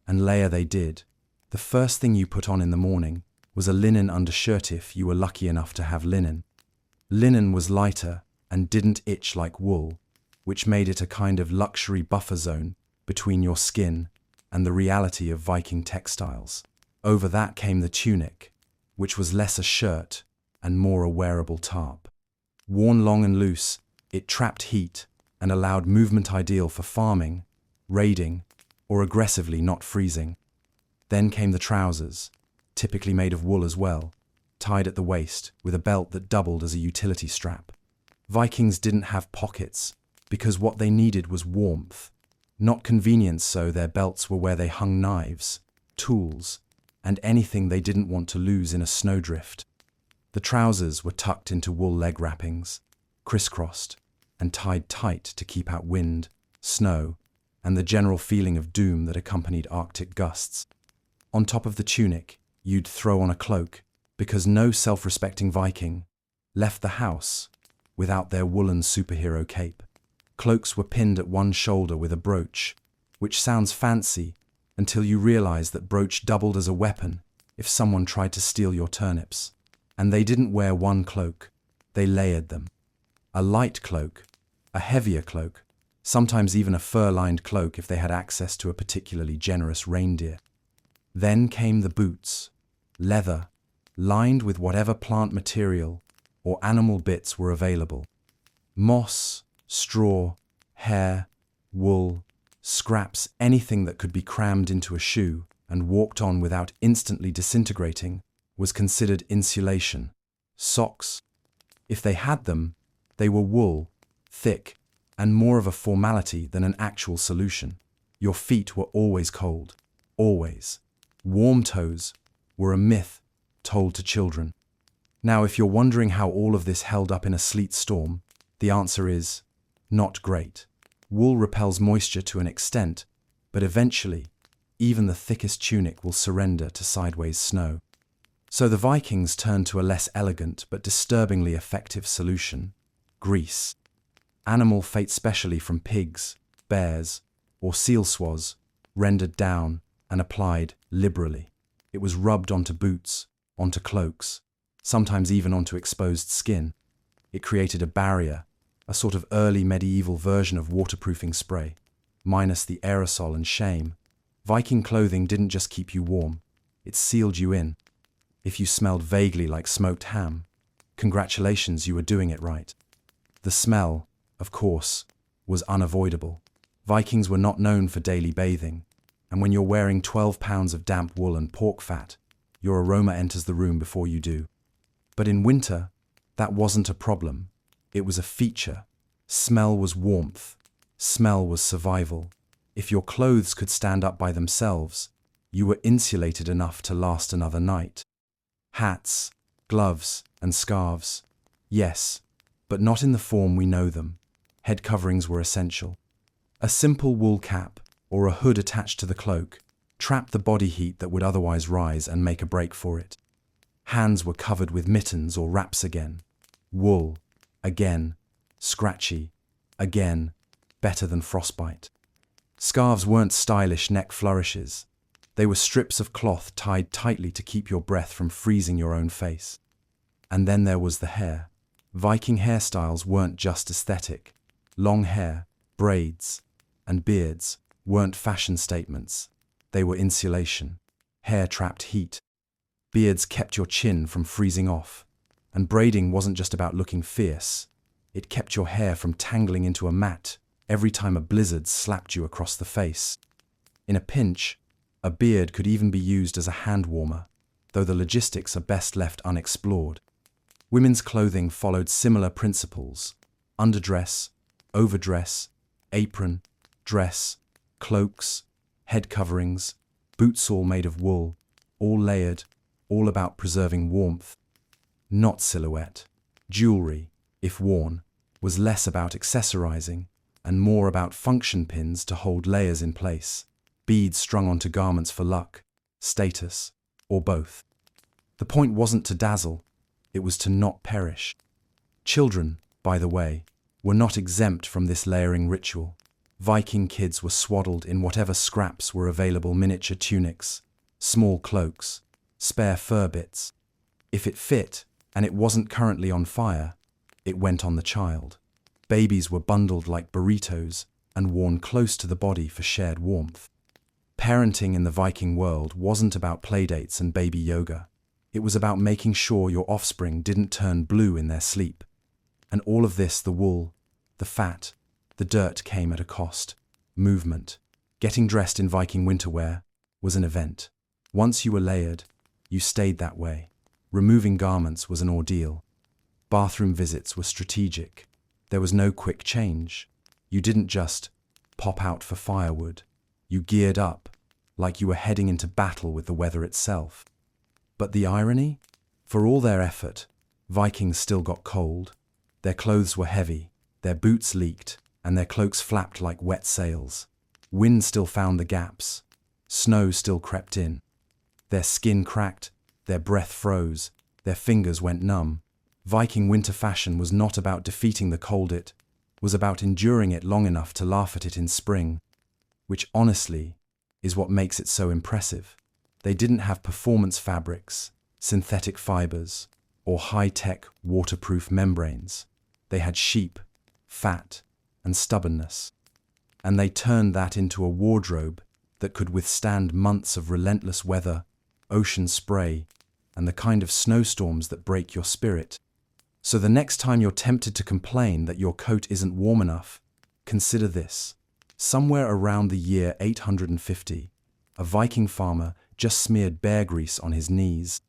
And layer they did. The first thing you put on in the morning was a linen undershirt if you were lucky enough to have linen. Linen was lighter and didn't itch like wool, which made it a kind of luxury buffer zone between your skin and the reality of Viking textiles. Over that came the tunic, which was less a shirt and more a wearable tarp. Worn long and loose, it trapped heat and allowed movement ideal for farming, raiding, or aggressively not freezing. Then came the trousers, typically made of wool as well, tied at the waist with a belt that doubled as a utility strap. Vikings didn't have pockets because what they needed was warmth, not convenience, so their belts were where they hung knives, tools, and anything they didn't want to lose in a snowdrift. The trousers were tucked into wool leg wrappings, crisscrossed, and tied tight to keep out wind, snow, and the general feeling of doom that accompanied Arctic gusts. On top of the tunic, you'd throw on a cloak, because no self-respecting Viking left the house without their woolen superhero cape. Cloaks were pinned at one shoulder with a brooch, which sounds fancy until you realize that brooch doubled as a weapon if someone tried to steal your turnips. And they didn't wear one cloak, they layered them. A light cloak, a heavier cloak, sometimes even a fur-lined cloak if they had access to a particularly generous reindeer. Then came the boots, leather, lined with whatever plant material or animal bits were available. Moss, straw, hair, wool, scraps, anything that could be crammed into a shoe and walked on without instantly disintegrating was considered insulation. Socks, if they had them, they were wool, thick, and more of a formality than an actual solution. Your feet were always cold, always. Warm toes were a myth told to children. Now, if you're wondering how all of this held up in a sleet storm, the answer is not great. Wool repels moisture to an extent, but eventually, even the thickest tunic will surrender to sideways snow. So the Vikings turned to a less elegant but disturbingly effective solution: grease. Animal fat, specially from pigs, bears, or seal swaz, rendered down and applied liberally. It was rubbed onto boots, onto cloaks, sometimes even onto exposed skin. It created a barrier, a sort of early medieval version of waterproofing spray, minus the aerosol and shame. Viking clothing didn't just keep you warm, it sealed you in. If you smelled vaguely like smoked ham, congratulations, you were doing it right. The smell, of course, was unavoidable. Vikings were not known for daily bathing, and when you're wearing 12 pounds of damp wool and pork fat, your aroma enters the room before you do. But in winter, that wasn't a problem. It was a feature. Smell was warmth. Smell was survival. If your clothes could stand up by themselves, you were insulated enough to last another night. Hats, gloves, and scarves. Yes, but not in the form we know them. Head coverings were essential. A simple wool cap or a hood attached to the cloak trapped the body heat that would otherwise rise and make a break for it. Hands were covered with mittens or wraps again. Wool, again, scratchy, again, better than frostbite. Scarves weren't stylish neck flourishes. They were strips of cloth tied tightly to keep your breath from freezing your own face. And then there was the hair. Viking hairstyles weren't just aesthetic. Long hair, braids, and beards weren't fashion statements. They were insulation. Hair trapped heat. Beards kept your chin from freezing off. And braiding wasn't just about looking fierce. It kept your hair from tangling into a mat every time a blizzard slapped you across the face. In a pinch, a beard could even be used as a hand warmer, though the logistics are best left unexplored. Women's clothing followed similar principles: underdress, overdress, apron, dress, cloaks, head coverings, boots all made of wool, all layered, all about preserving warmth. Not silhouette. Jewelry, if worn, was less about accessorizing and more about function pins to hold layers in place. Beads strung onto garments for luck, status, or both. The point wasn't to dazzle, it was to not perish. Children, by the way, were not exempt from this layering ritual. Viking kids were swaddled in whatever scraps were available: miniature tunics, small cloaks, spare fur bits. If it fit, and it wasn't currently on fire, it went on the child. Babies were bundled like burritos and worn close to the body for shared warmth. Parenting in the Viking world wasn't about playdates and baby yoga. It was about making sure your offspring didn't turn blue in their sleep. And all of this, the wool, the fat, the dirt, came at a cost. Movement. Getting dressed in Viking winter wear was an event. Once you were layered, you stayed that way. Removing garments was an ordeal. Bathroom visits were strategic. There was no quick change. You didn't just pop out for firewood. You geared up, like you were heading into battle with the weather itself. But the irony? For all their effort, Vikings still got cold. Their clothes were heavy, their boots leaked, and their cloaks flapped like wet sails. Wind still found the gaps. Snow still crept in. Their skin cracked, their breath froze, their fingers went numb. Viking winter fashion was not about defeating the cold, it was about enduring it long enough to laugh at it in spring, which honestly is what makes it so impressive. They didn't have performance fabrics, synthetic fibers, or high-tech waterproof membranes. They had sheep, fat, and stubbornness. And they turned that into a wardrobe that could withstand months of relentless weather, ocean spray, and the kind of snowstorms that break your spirit. So the next time you're tempted to complain that your coat isn't warm enough, consider this. Somewhere around the year 850, a Viking farmer just smeared bear grease on his knees,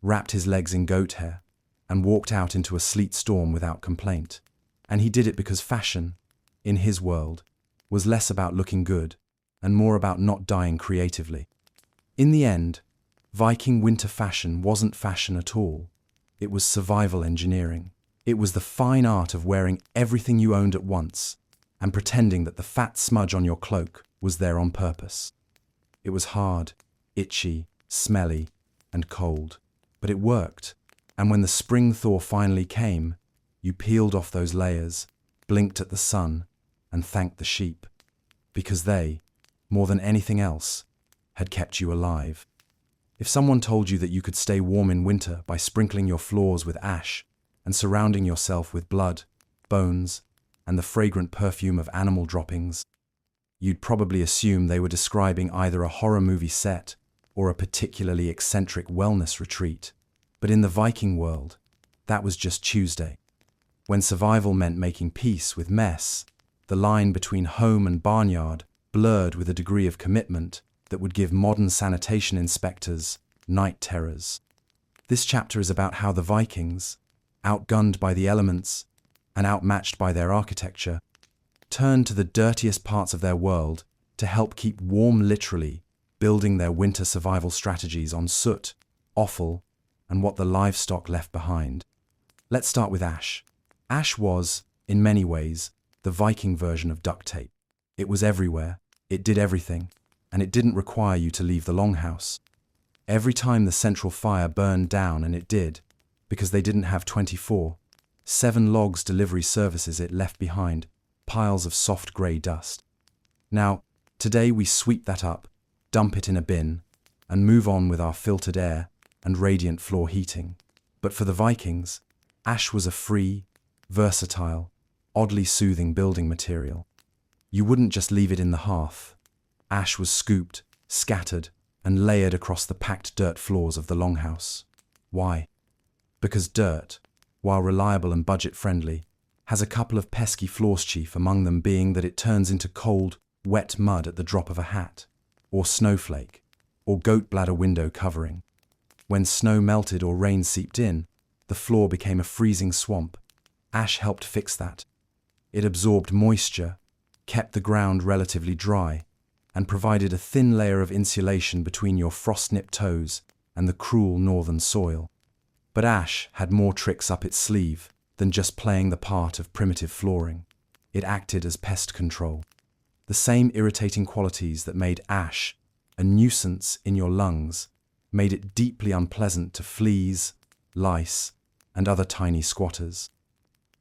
wrapped his legs in goat hair, and walked out into a sleet storm without complaint. And he did it because fashion, in his world, was less about looking good and more about not dying creatively. In the end, Viking winter fashion wasn't fashion at all. It was survival engineering. It was the fine art of wearing everything you owned at once and pretending that the fat smudge on your cloak was there on purpose. It was hard, itchy, smelly, and cold. But it worked. And when the spring thaw finally came, you peeled off those layers, blinked at the sun, and thanked the sheep. Because they, more than anything else, had kept you alive. If someone told you that you could stay warm in winter by sprinkling your floors with ash and surrounding yourself with blood, bones, and the fragrant perfume of animal droppings, you'd probably assume they were describing either a horror movie set or a particularly eccentric wellness retreat. But in the Viking world, that was just Tuesday. When survival meant making peace with mess, the line between home and barnyard blurred with a degree of commitment that would give modern sanitation inspectors night terrors. This chapter is about how the Vikings, outgunned by the elements and outmatched by their architecture, turned to the dirtiest parts of their world to help keep warm, literally building their winter survival strategies on soot, offal, and what the livestock left behind. Let's start with ash. Ash was, in many ways, the Viking version of duct tape. It was everywhere, it did everything, and it didn't require you to leave the longhouse. Every time the central fire burned down, and it did, because they didn't have 24/7 logs delivery services, it left behind piles of soft grey dust. Now, today we sweep that up, dump it in a bin, and move on with our filtered air and radiant floor heating. But for the Vikings, ash was a free, versatile, oddly soothing building material. You wouldn't just leave it in the hearth. Ash was scooped, scattered, and layered across the packed dirt floors of the longhouse. Why? Because dirt, while reliable and budget-friendly, has a couple of pesky flaws, chief among them being that it turns into cold, wet mud at the drop of a hat, or snowflake, or goat bladder window covering. When snow melted or rain seeped in, the floor became a freezing swamp. Ash helped fix that. It absorbed moisture, kept the ground relatively dry, and provided a thin layer of insulation between your frost-nipped toes and the cruel northern soil. But ash had more tricks up its sleeve than just playing the part of primitive flooring. It acted as pest control. The same irritating qualities that made ash a nuisance in your lungs made it deeply unpleasant to fleas, lice, and other tiny squatters.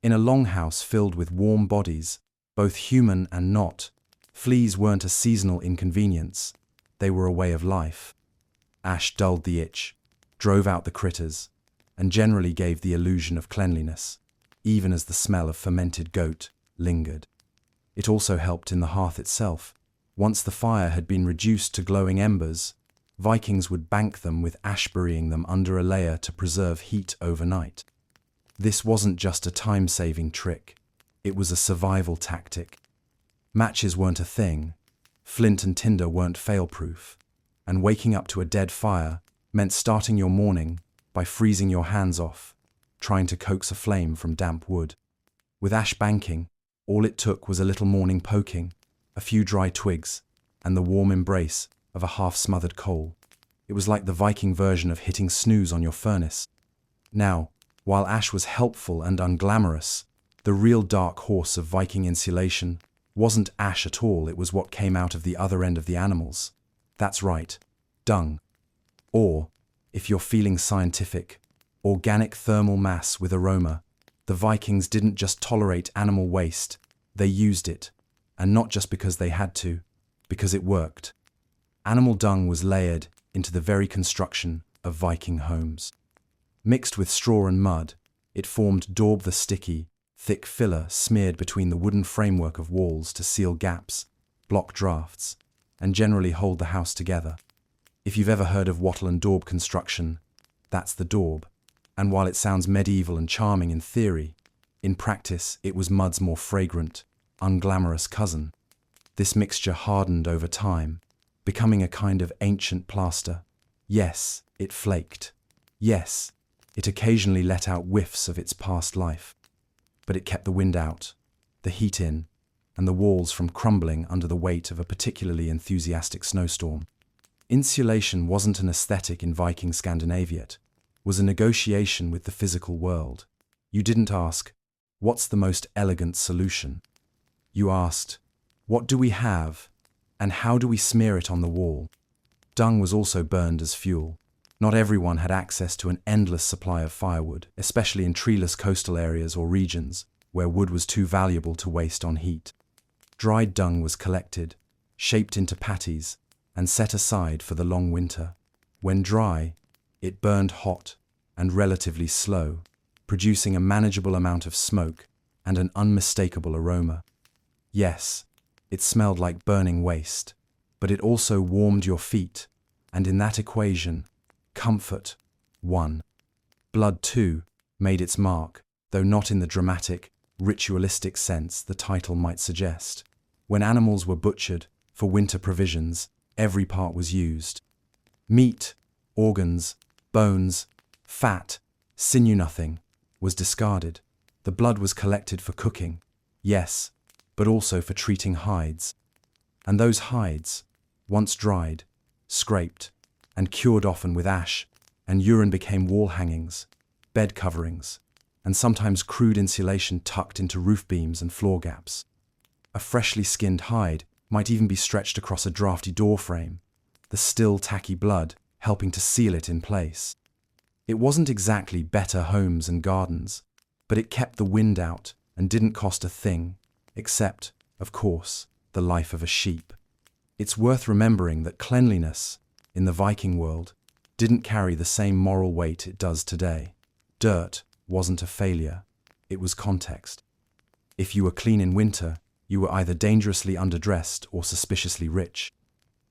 In a longhouse filled with warm bodies, both human and not, fleas weren't a seasonal inconvenience, they were a way of life. Ash dulled the itch, drove out the critters, and generally gave the illusion of cleanliness, even as the smell of fermented goat lingered. It also helped in the hearth itself. Once the fire had been reduced to glowing embers, Vikings would bank them with ash, burying them under a layer to preserve heat overnight. This wasn't just a time-saving trick, it was a survival tactic. Matches weren't a thing, flint and tinder weren't fail-proof, and waking up to a dead fire meant starting your morning by freezing your hands off, trying to coax a flame from damp wood. With ash banking, all it took was a little morning poking, a few dry twigs, and the warm embrace of a half-smothered coal. It was like the Viking version of hitting snooze on your furnace. Now, while ash was helpful and unglamorous, the real dark horse of Viking insulation wasn't ash at all, it was what came out of the other end of the animals. That's right, dung. Or, if you're feeling scientific, organic thermal mass with aroma. The Vikings didn't just tolerate animal waste, they used it, and not just because they had to, because it worked. Animal dung was layered into the very construction of Viking homes. Mixed with straw and mud, it formed daub, the sticky, thick filler smeared between the wooden framework of walls to seal gaps, block drafts, and generally hold the house together. If you've ever heard of wattle and daub construction, that's the daub. And while it sounds medieval and charming in theory, in practice it was mud's more fragrant, unglamorous cousin. This mixture hardened over time, becoming a kind of ancient plaster. Yes, it flaked. Yes, it occasionally let out whiffs of its past life. But it kept the wind out, the heat in, and the walls from crumbling under the weight of a particularly enthusiastic snowstorm. Insulation wasn't an aesthetic in Viking Scandinavia, it was a negotiation with the physical world. You didn't ask, what's the most elegant solution? You asked, what do we have, and how do we smear it on the wall? Dung was also burned as fuel. Not everyone had access to an endless supply of firewood, especially in treeless coastal areas or regions where wood was too valuable to waste on heat. Dried dung was collected, shaped into patties, and set aside for the long winter. When dry, it burned hot and relatively slow, producing a manageable amount of smoke and an unmistakable aroma. Yes, it smelled like burning waste, but it also warmed your feet, and in that equation, comfort won. Blood, too, made its mark, though not in the dramatic, ritualistic sense the title might suggest. When animals were butchered for winter provisions, every part was used. Meat, organs, bones, fat, sinew, nothing was discarded. The blood was collected for cooking, yes, but also for treating hides. And those hides, once dried, scraped, and cured often with ash and urine, became wall hangings, bed coverings, and sometimes crude insulation tucked into roof beams and floor gaps. A freshly skinned hide might even be stretched across a drafty door frame, the still tacky blood helping to seal it in place. It wasn't exactly better homes and gardens, but it kept the wind out and didn't cost a thing, except, of course, the life of a sheep. It's worth remembering that cleanliness, in the Viking world, didn't carry the same moral weight it does today. Dirt wasn't a failure, it was context. If you were clean in winter, you were either dangerously underdressed or suspiciously rich.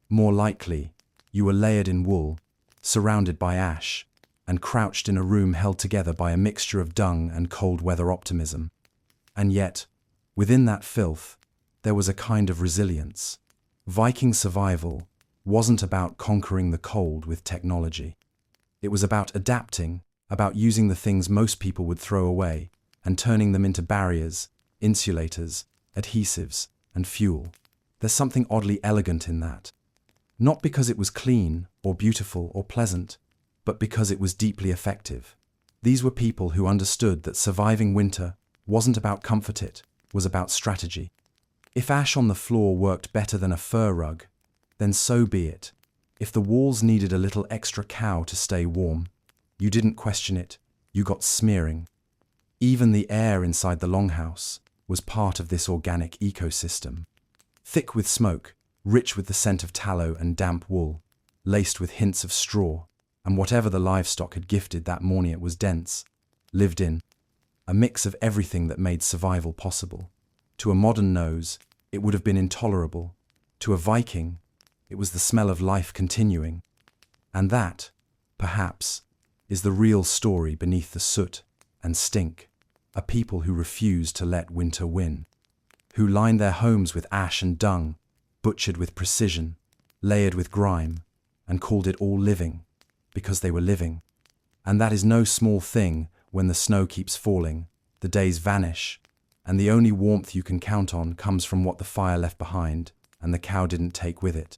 More likely, you were layered in wool, surrounded by ash, and crouched in a room held together by a mixture of dung and cold weather optimism. And yet, within that filth, there was a kind of resilience. Viking survival wasn't about conquering the cold with technology. It was about adapting, about using the things most people would throw away and turning them into barriers, insulators, adhesives, and fuel. There's something oddly elegant in that. Not because it was clean or beautiful or pleasant, but because it was deeply effective. These were people who understood that surviving winter wasn't about comfort, it was about strategy. If ash on the floor worked better than a fur rug, then so be it. If the walls needed a little extra cow to stay warm, you didn't question it, you got smearing. Even the air inside the longhouse was part of this organic ecosystem. Thick with smoke, rich with the scent of tallow and damp wool, laced with hints of straw, and whatever the livestock had gifted that morning, it was dense, lived in, a mix of everything that made survival possible. To a modern nose, it would have been intolerable. To a Viking, it was the smell of life continuing. And that, perhaps, is the real story beneath the soot and stink. A people who refused to let winter win, who lined their homes with ash and dung, butchered with precision, layered with grime, and called it all living, because they were living. And that is no small thing when the snow keeps falling, the days vanish, and the only warmth you can count on comes from what the fire left behind and the cow didn't take with it.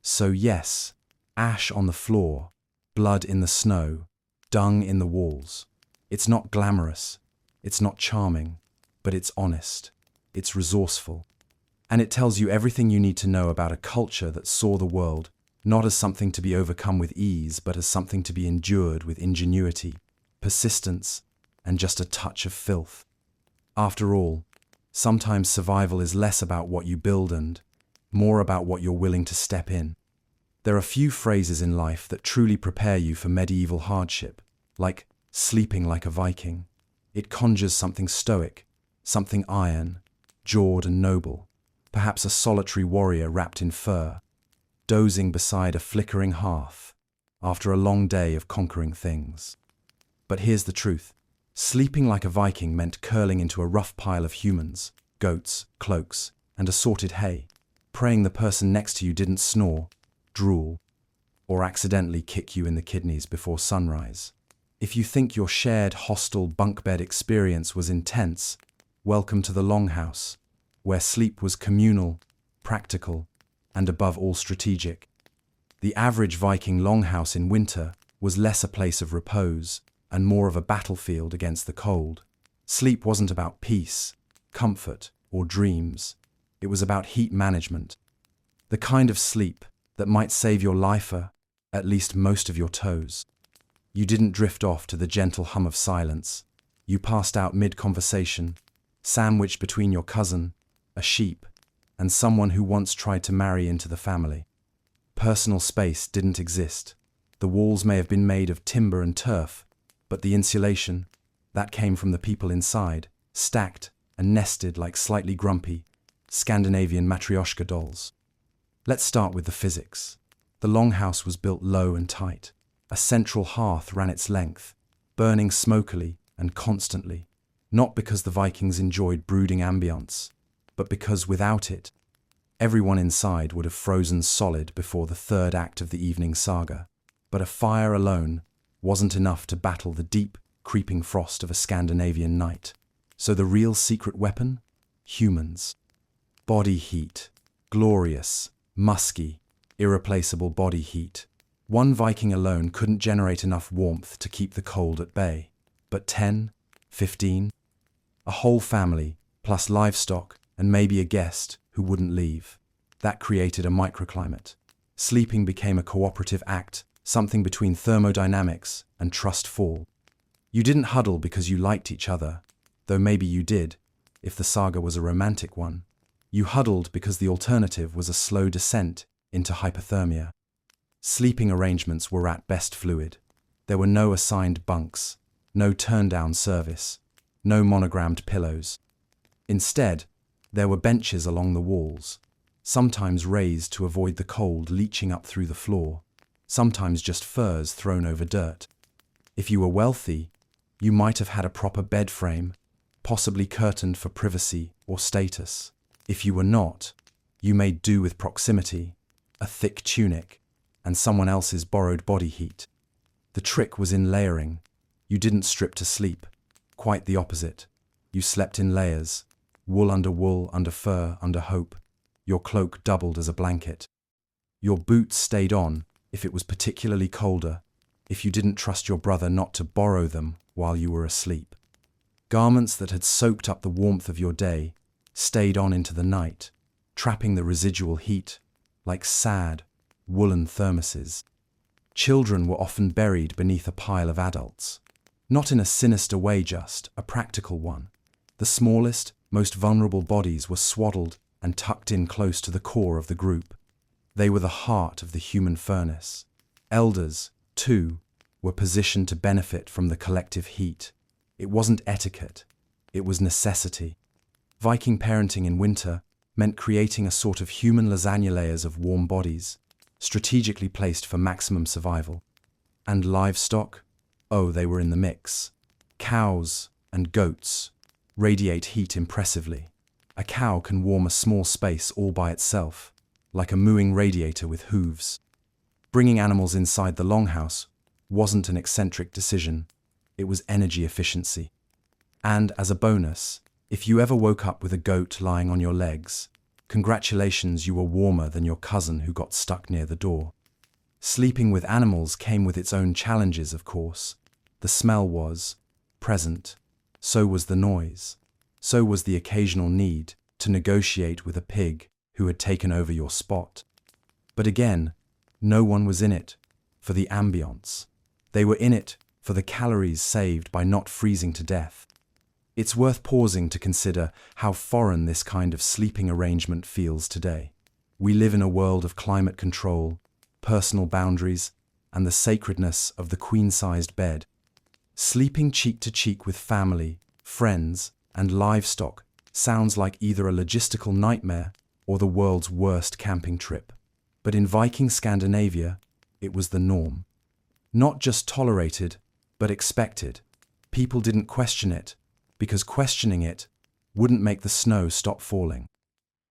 So yes, ash on the floor, blood in the snow, dung in the walls. It's not glamorous, it's not charming, but it's honest, it's resourceful. And it tells you everything you need to know about a culture that saw the world not as something to be overcome with ease, but as something to be endured with ingenuity, persistence, and just a touch of filth. After all, sometimes survival is less about what you build and more about what you're willing to step in. There are few phrases in life that truly prepare you for medieval hardship, like sleeping like a Viking. It conjures something stoic, something iron, jawed and noble, perhaps a solitary warrior wrapped in fur, dozing beside a flickering hearth after a long day of conquering things. But here's the truth. Sleeping like a Viking meant curling into a rough pile of humans, goats, cloaks, and assorted hay, praying the person next to you didn't snore, drool, or accidentally kick you in the kidneys before sunrise. If you think your shared hostel bunk bed experience was intense, welcome to the Longhouse, where sleep was communal, practical, and above all strategic. The average Viking longhouse in winter was less a place of repose and more of a battlefield against the cold. Sleep wasn't about peace, comfort, or dreams. It was about heat management. The kind of sleep that might save your life or at least most of your toes. You didn't drift off to the gentle hum of silence. You passed out mid-conversation, sandwiched between your cousin, a sheep, and someone who once tried to marry into the family. Personal space didn't exist. The walls may have been made of timber and turf, but the insulation, that came from the people inside, stacked and nested like slightly grumpy Scandinavian matryoshka dolls. Let's start with the physics. The longhouse was built low and tight. A central hearth ran its length, burning smokily and constantly, not because the Vikings enjoyed brooding ambience, but because without it, everyone inside would have frozen solid before the third act of the evening saga. But a fire alone wasn't enough to battle the deep, creeping frost of a Scandinavian night. So the real secret weapon? Humans. Body heat. Glorious, musky, irreplaceable body heat. One Viking alone couldn't generate enough warmth to keep the cold at bay. But 10, 15, a whole family, plus livestock, and maybe a guest who wouldn't leave. That created a microclimate. Sleeping became a cooperative act, something between thermodynamics and trust fall. You didn't huddle because you liked each other, though maybe you did, if the saga was a romantic one. You huddled because the alternative was a slow descent into hypothermia. Sleeping arrangements were at best fluid. There were no assigned bunks, no turn-down service, no monogrammed pillows. Instead, there were benches along the walls, sometimes raised to avoid the cold leaching up through the floor, sometimes just furs thrown over dirt. If you were wealthy, you might have had a proper bed frame, possibly curtained for privacy or status. If you were not, you made do with proximity, a thick tunic, and someone else's borrowed body heat. The trick was in layering. You didn't strip to sleep. Quite the opposite. You slept in layers. Wool, under fur, under hope. Your cloak doubled as a blanket. Your boots stayed on if it was particularly colder, if you didn't trust your brother not to borrow them while you were asleep. Garments that had soaked up the warmth of your day stayed on into the night, trapping the residual heat like sad, woolen thermoses. Children were often buried beneath a pile of adults. Not in a sinister way, just a practical one. The smallest, most vulnerable bodies were swaddled and tucked in close to the core of the group. They were the heart of the human furnace. Elders, too, were positioned to benefit from the collective heat. It wasn't etiquette, it was necessity. Viking parenting in winter meant creating a sort of human lasagna layers of warm bodies, strategically placed for maximum survival. And livestock? Oh, they were in the mix. Cows and goats radiate heat impressively. A cow can warm a small space all by itself, like a mooing radiator with hooves. Bringing animals inside the longhouse wasn't an eccentric decision, it was energy efficiency. And as a bonus, if you ever woke up with a goat lying on your legs, congratulations, you were warmer than your cousin who got stuck near the door. Sleeping with animals came with its own challenges, of course. The smell was present, so was the noise, so was the occasional need to negotiate with a pig who had taken over your spot. But again, no one was in it for the ambience. They were in it for the calories saved by not freezing to death. It's worth pausing to consider how foreign this kind of sleeping arrangement feels today. We live in a world of climate control, personal boundaries, and the sacredness of the queen-sized bed. Sleeping cheek to cheek with family, friends, and livestock sounds like either a logistical nightmare or the world's worst camping trip. But in Viking Scandinavia, it was the norm. Not just tolerated, but expected. People didn't question it, because questioning it wouldn't make the snow stop falling.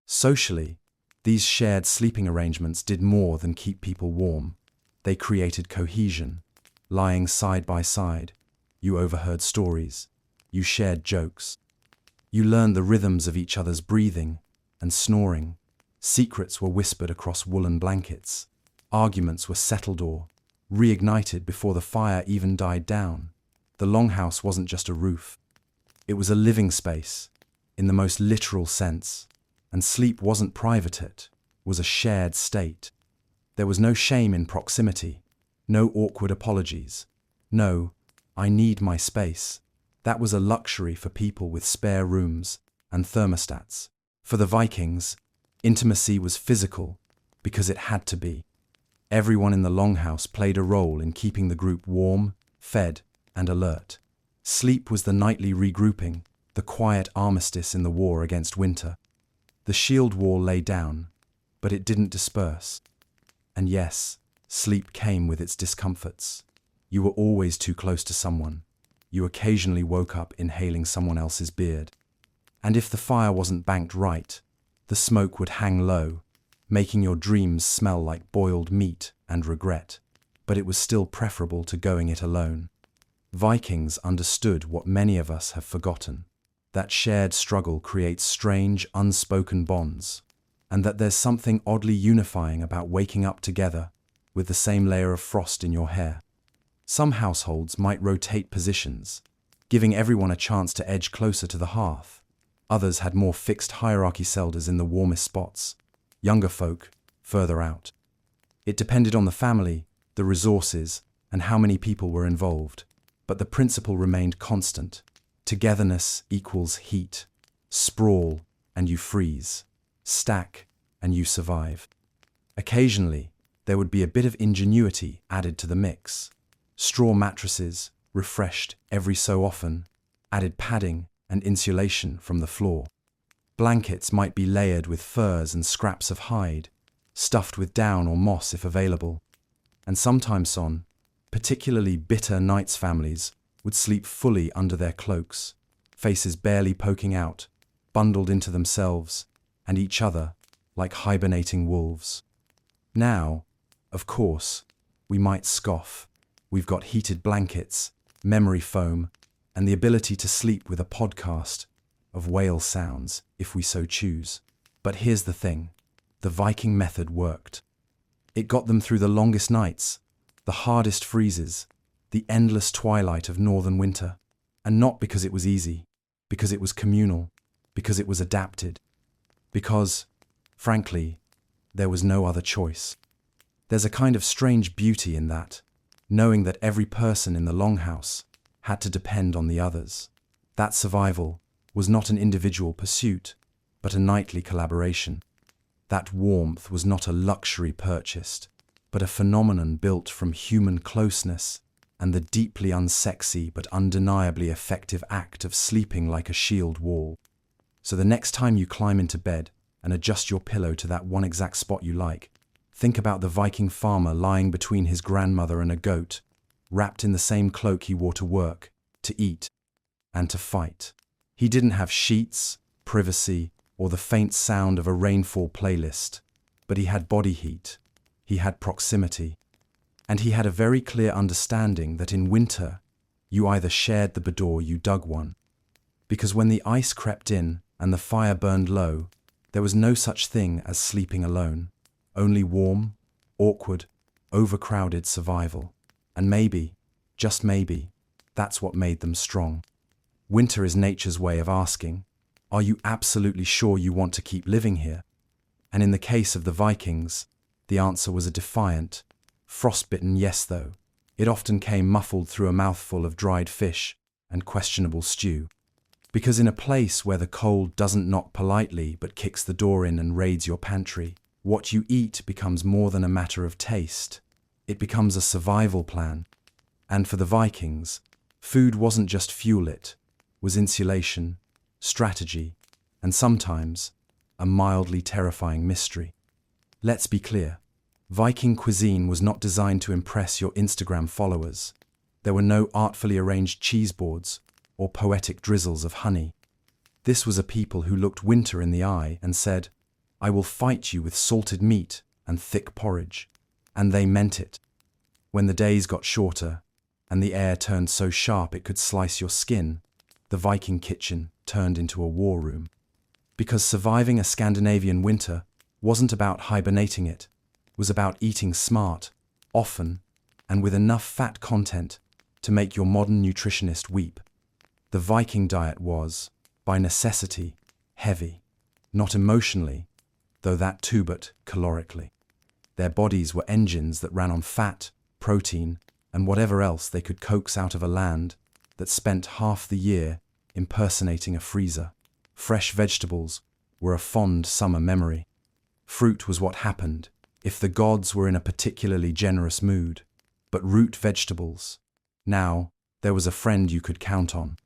Socially, these shared sleeping arrangements did more than keep people warm. They created cohesion. Lying side by side, you overheard stories. You shared jokes. You learned the rhythms of each other's breathing and snoring. Secrets were whispered across woolen blankets. Arguments were settled or reignited before the fire even died down. The longhouse wasn't just a roof. It was a living space, in the most literal sense, and sleep wasn't private, it was a shared state. There was no shame in proximity, no awkward apologies, no, I need my space. That was a luxury for people with spare rooms and thermostats. For the Vikings, intimacy was physical because it had to be. Everyone in the longhouse played a role in keeping the group warm, fed, and alert. Sleep was the nightly regrouping, the quiet armistice in the war against winter. The shield wall lay down, but it didn't disperse. And yes, sleep came with its discomforts. You were always too close to someone. You occasionally woke up inhaling someone else's beard. And if the fire wasn't banked right, the smoke would hang low, making your dreams smell like boiled meat and regret. But it was still preferable to going it alone. Vikings understood what many of us have forgotten, that shared struggle creates strange, unspoken bonds, and that there's something oddly unifying about waking up together with the same layer of frost in your hair. Some households might rotate positions, giving everyone a chance to edge closer to the hearth. Others had more fixed hierarchy elders in the warmest spots, younger folk further out. It depended on the family, the resources, and how many people were involved. But the principle remained constant. Togetherness equals heat. Sprawl and you freeze. Stack and you survive. Occasionally, there would be a bit of ingenuity added to the mix. Straw mattresses, refreshed every so often, added padding and insulation from the floor. Blankets might be layered with furs and scraps of hide, stuffed with down or moss if available. And sometimes on particularly bitter nights, families would sleep fully under their cloaks, faces barely poking out, bundled into themselves and each other like hibernating wolves. Now, of course, we might scoff. We've got heated blankets, memory foam, and the ability to sleep with a podcast of whale sounds if we so choose. But here's the thing, the Viking method worked. It got them through the longest nights, the hardest freezes, the endless twilight of northern winter. And not because it was easy, because it was communal, because it was adapted, because, frankly, there was no other choice. There's a kind of strange beauty in that, knowing that every person in the longhouse had to depend on the others. That survival was not an individual pursuit, but a nightly collaboration. That warmth was not a luxury purchased, but a phenomenon built from human closeness and the deeply unsexy but undeniably effective act of sleeping like a shield wall. So the next time you climb into bed and adjust your pillow to that one exact spot you like, think about the Viking farmer lying between his grandmother and a goat, wrapped in the same cloak he wore to work, to eat, and to fight. He didn't have sheets, privacy, or the faint sound of a rainfall playlist, but he had body heat, he had proximity, and he had a very clear understanding that in winter, you either shared the bed or you dug one. Because when the ice crept in and the fire burned low, there was no such thing as sleeping alone, only warm, awkward, overcrowded survival. And maybe, just maybe, that's what made them strong. Winter is nature's way of asking, are you absolutely sure you want to keep living here? And in the case of the Vikings, the answer was a defiant, frostbitten yes though. It often came muffled through a mouthful of dried fish and questionable stew. Because in a place where the cold doesn't knock politely but kicks the door in and raids your pantry, what you eat becomes more than a matter of taste. It becomes a survival plan. And for the Vikings, food wasn't just fuel, it was insulation, strategy, and sometimes a mildly terrifying mystery. Let's be clear, Viking cuisine was not designed to impress your Instagram followers. There were no artfully arranged cheese boards or poetic drizzles of honey. This was a people who looked winter in the eye and said, I will fight you with salted meat and thick porridge. And they meant it. When the days got shorter and the air turned so sharp it could slice your skin, the Viking kitchen turned into a war room. Because surviving a Scandinavian winter wasn't about hibernating, it was about eating smart, often, and with enough fat content to make your modern nutritionist weep. The Viking diet was, by necessity, heavy, not emotionally, though that too, but calorically. Their bodies were engines that ran on fat, protein, and whatever else they could coax out of a land that spent half the year impersonating a freezer. Fresh vegetables were a fond summer memory. Fruit was what happened if the gods were in a particularly generous mood. But root vegetables, now, there was a friend you could count on.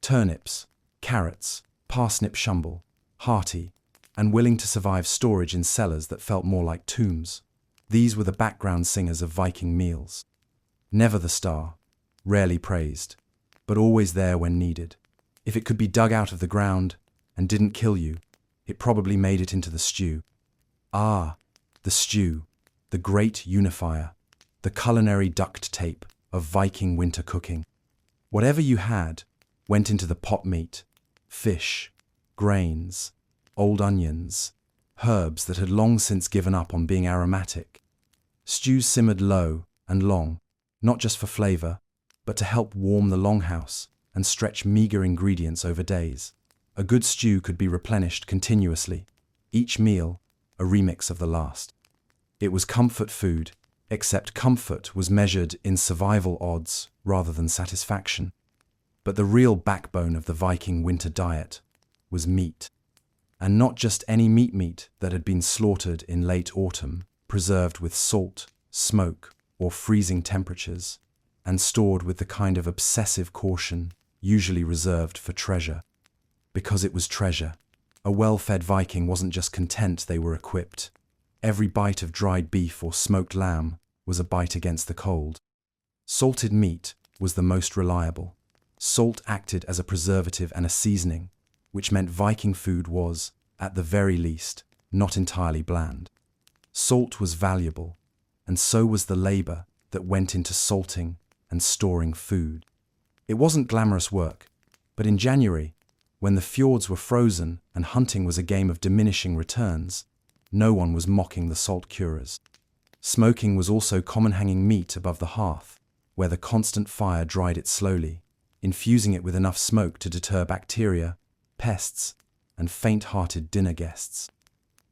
Turnips, carrots, parsnip shumble, hearty, and willing to survive storage in cellars that felt more like tombs. These were the background singers of Viking meals. Never the star, rarely praised, but always there when needed. If it could be dug out of the ground and didn't kill you, it probably made it into the stew. Ah, the stew, the great unifier, the culinary duct tape of Viking winter cooking. Whatever you had went into the pot: meat, fish, grains, old onions, herbs that had long since given up on being aromatic. Stews simmered low and long, not just for flavor, but to help warm the longhouse and stretch meager ingredients over days. A good stew could be replenished continuously, each meal a remix of the last. It was comfort food, except comfort was measured in survival odds rather than satisfaction. But the real backbone of the Viking winter diet was meat. And not just any meat that had been slaughtered in late autumn, preserved with salt, smoke, or freezing temperatures, and stored with the kind of obsessive caution usually reserved for treasure. Because it was treasure, a well-fed Viking wasn't just content they were equipped. Every bite of dried beef or smoked lamb was a bite against the cold. Salted meat was the most reliable. Salt acted as a preservative and a seasoning, which meant Viking food was, at the very least, not entirely bland. Salt was valuable, and so was the labor that went into salting and storing food. It wasn't glamorous work, but in January, when the fjords were frozen and hunting was a game of diminishing returns, no one was mocking the salt curers. Smoking was also common, hanging meat above the hearth, where the constant fire dried it slowly, infusing it with enough smoke to deter bacteria, pests, and faint-hearted dinner guests.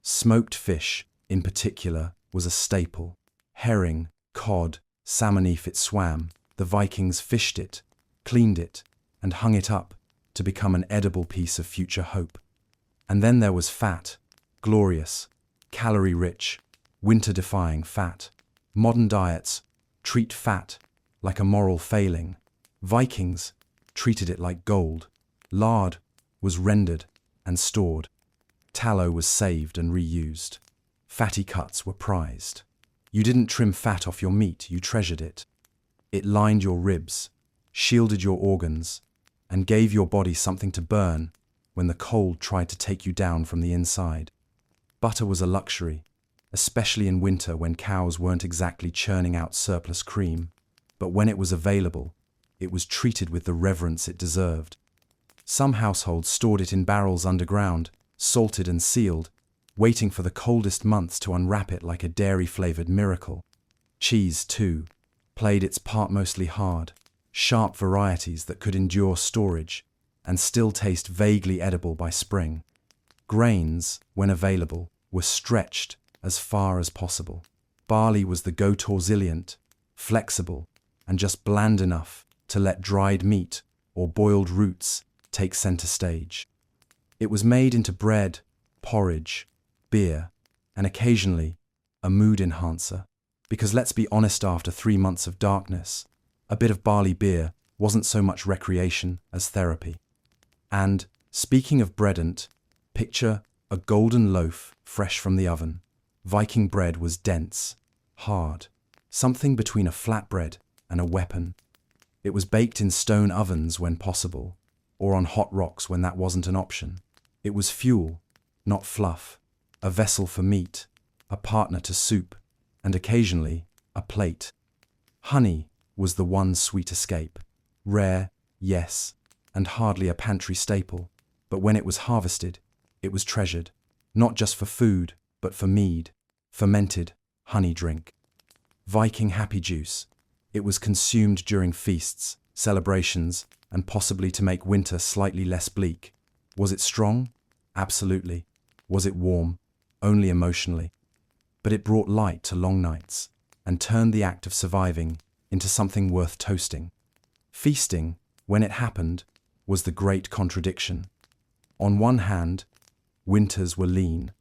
Smoked fish, in particular, was a staple. Herring, cod, salmon, if it swam, the Vikings fished it, cleaned it, and hung it up to become an edible piece of future hope. And then there was fat, glorious, calorie-rich, winter-defying fat. Modern diets treat fat like a moral failing. Vikings treated it like gold. Lard was rendered and stored. Tallow was saved and reused. Fatty cuts were prized. You didn't trim fat off your meat, you treasured it. It lined your ribs, shielded your organs, and gave your body something to burn when the cold tried to take you down from the inside. Butter was a luxury, especially in winter when cows weren't exactly churning out surplus cream, but when it was available, it was treated with the reverence it deserved. Some households stored it in barrels underground, salted and sealed, waiting for the coldest months to unwrap it like a dairy-flavored miracle. Cheese, too, played its part, mostly hard, sharp varieties that could endure storage and still taste vaguely edible by spring. Grains, when available, were stretched as far as possible. Barley was the go-to, resilient, flexible, and just bland enough to let dried meat or boiled roots take center stage. It was made into bread, porridge, beer, and occasionally a mood enhancer. Because let's be honest, after 3 months of darkness, a bit of barley beer wasn't so much recreation as therapy. And, speaking of bread, picture a golden loaf fresh from the oven. Viking bread was dense, hard, something between a flatbread and a weapon. It was baked in stone ovens when possible, or on hot rocks when that wasn't an option. It was fuel, not fluff, a vessel for meat, a partner to soup, and occasionally a plate. Honey was the one sweet escape. Rare, yes, and hardly a pantry staple, but when it was harvested, it was treasured, not just for food, but for mead, fermented honey drink. Viking happy juice. It was consumed during feasts, celebrations, and possibly to make winter slightly less bleak. Was it strong? Absolutely. Was it warm? Only emotionally. But it brought light to long nights and turned the act of surviving into something worth toasting. Feasting, when it happened, was the great contradiction. On one hand, winters were lean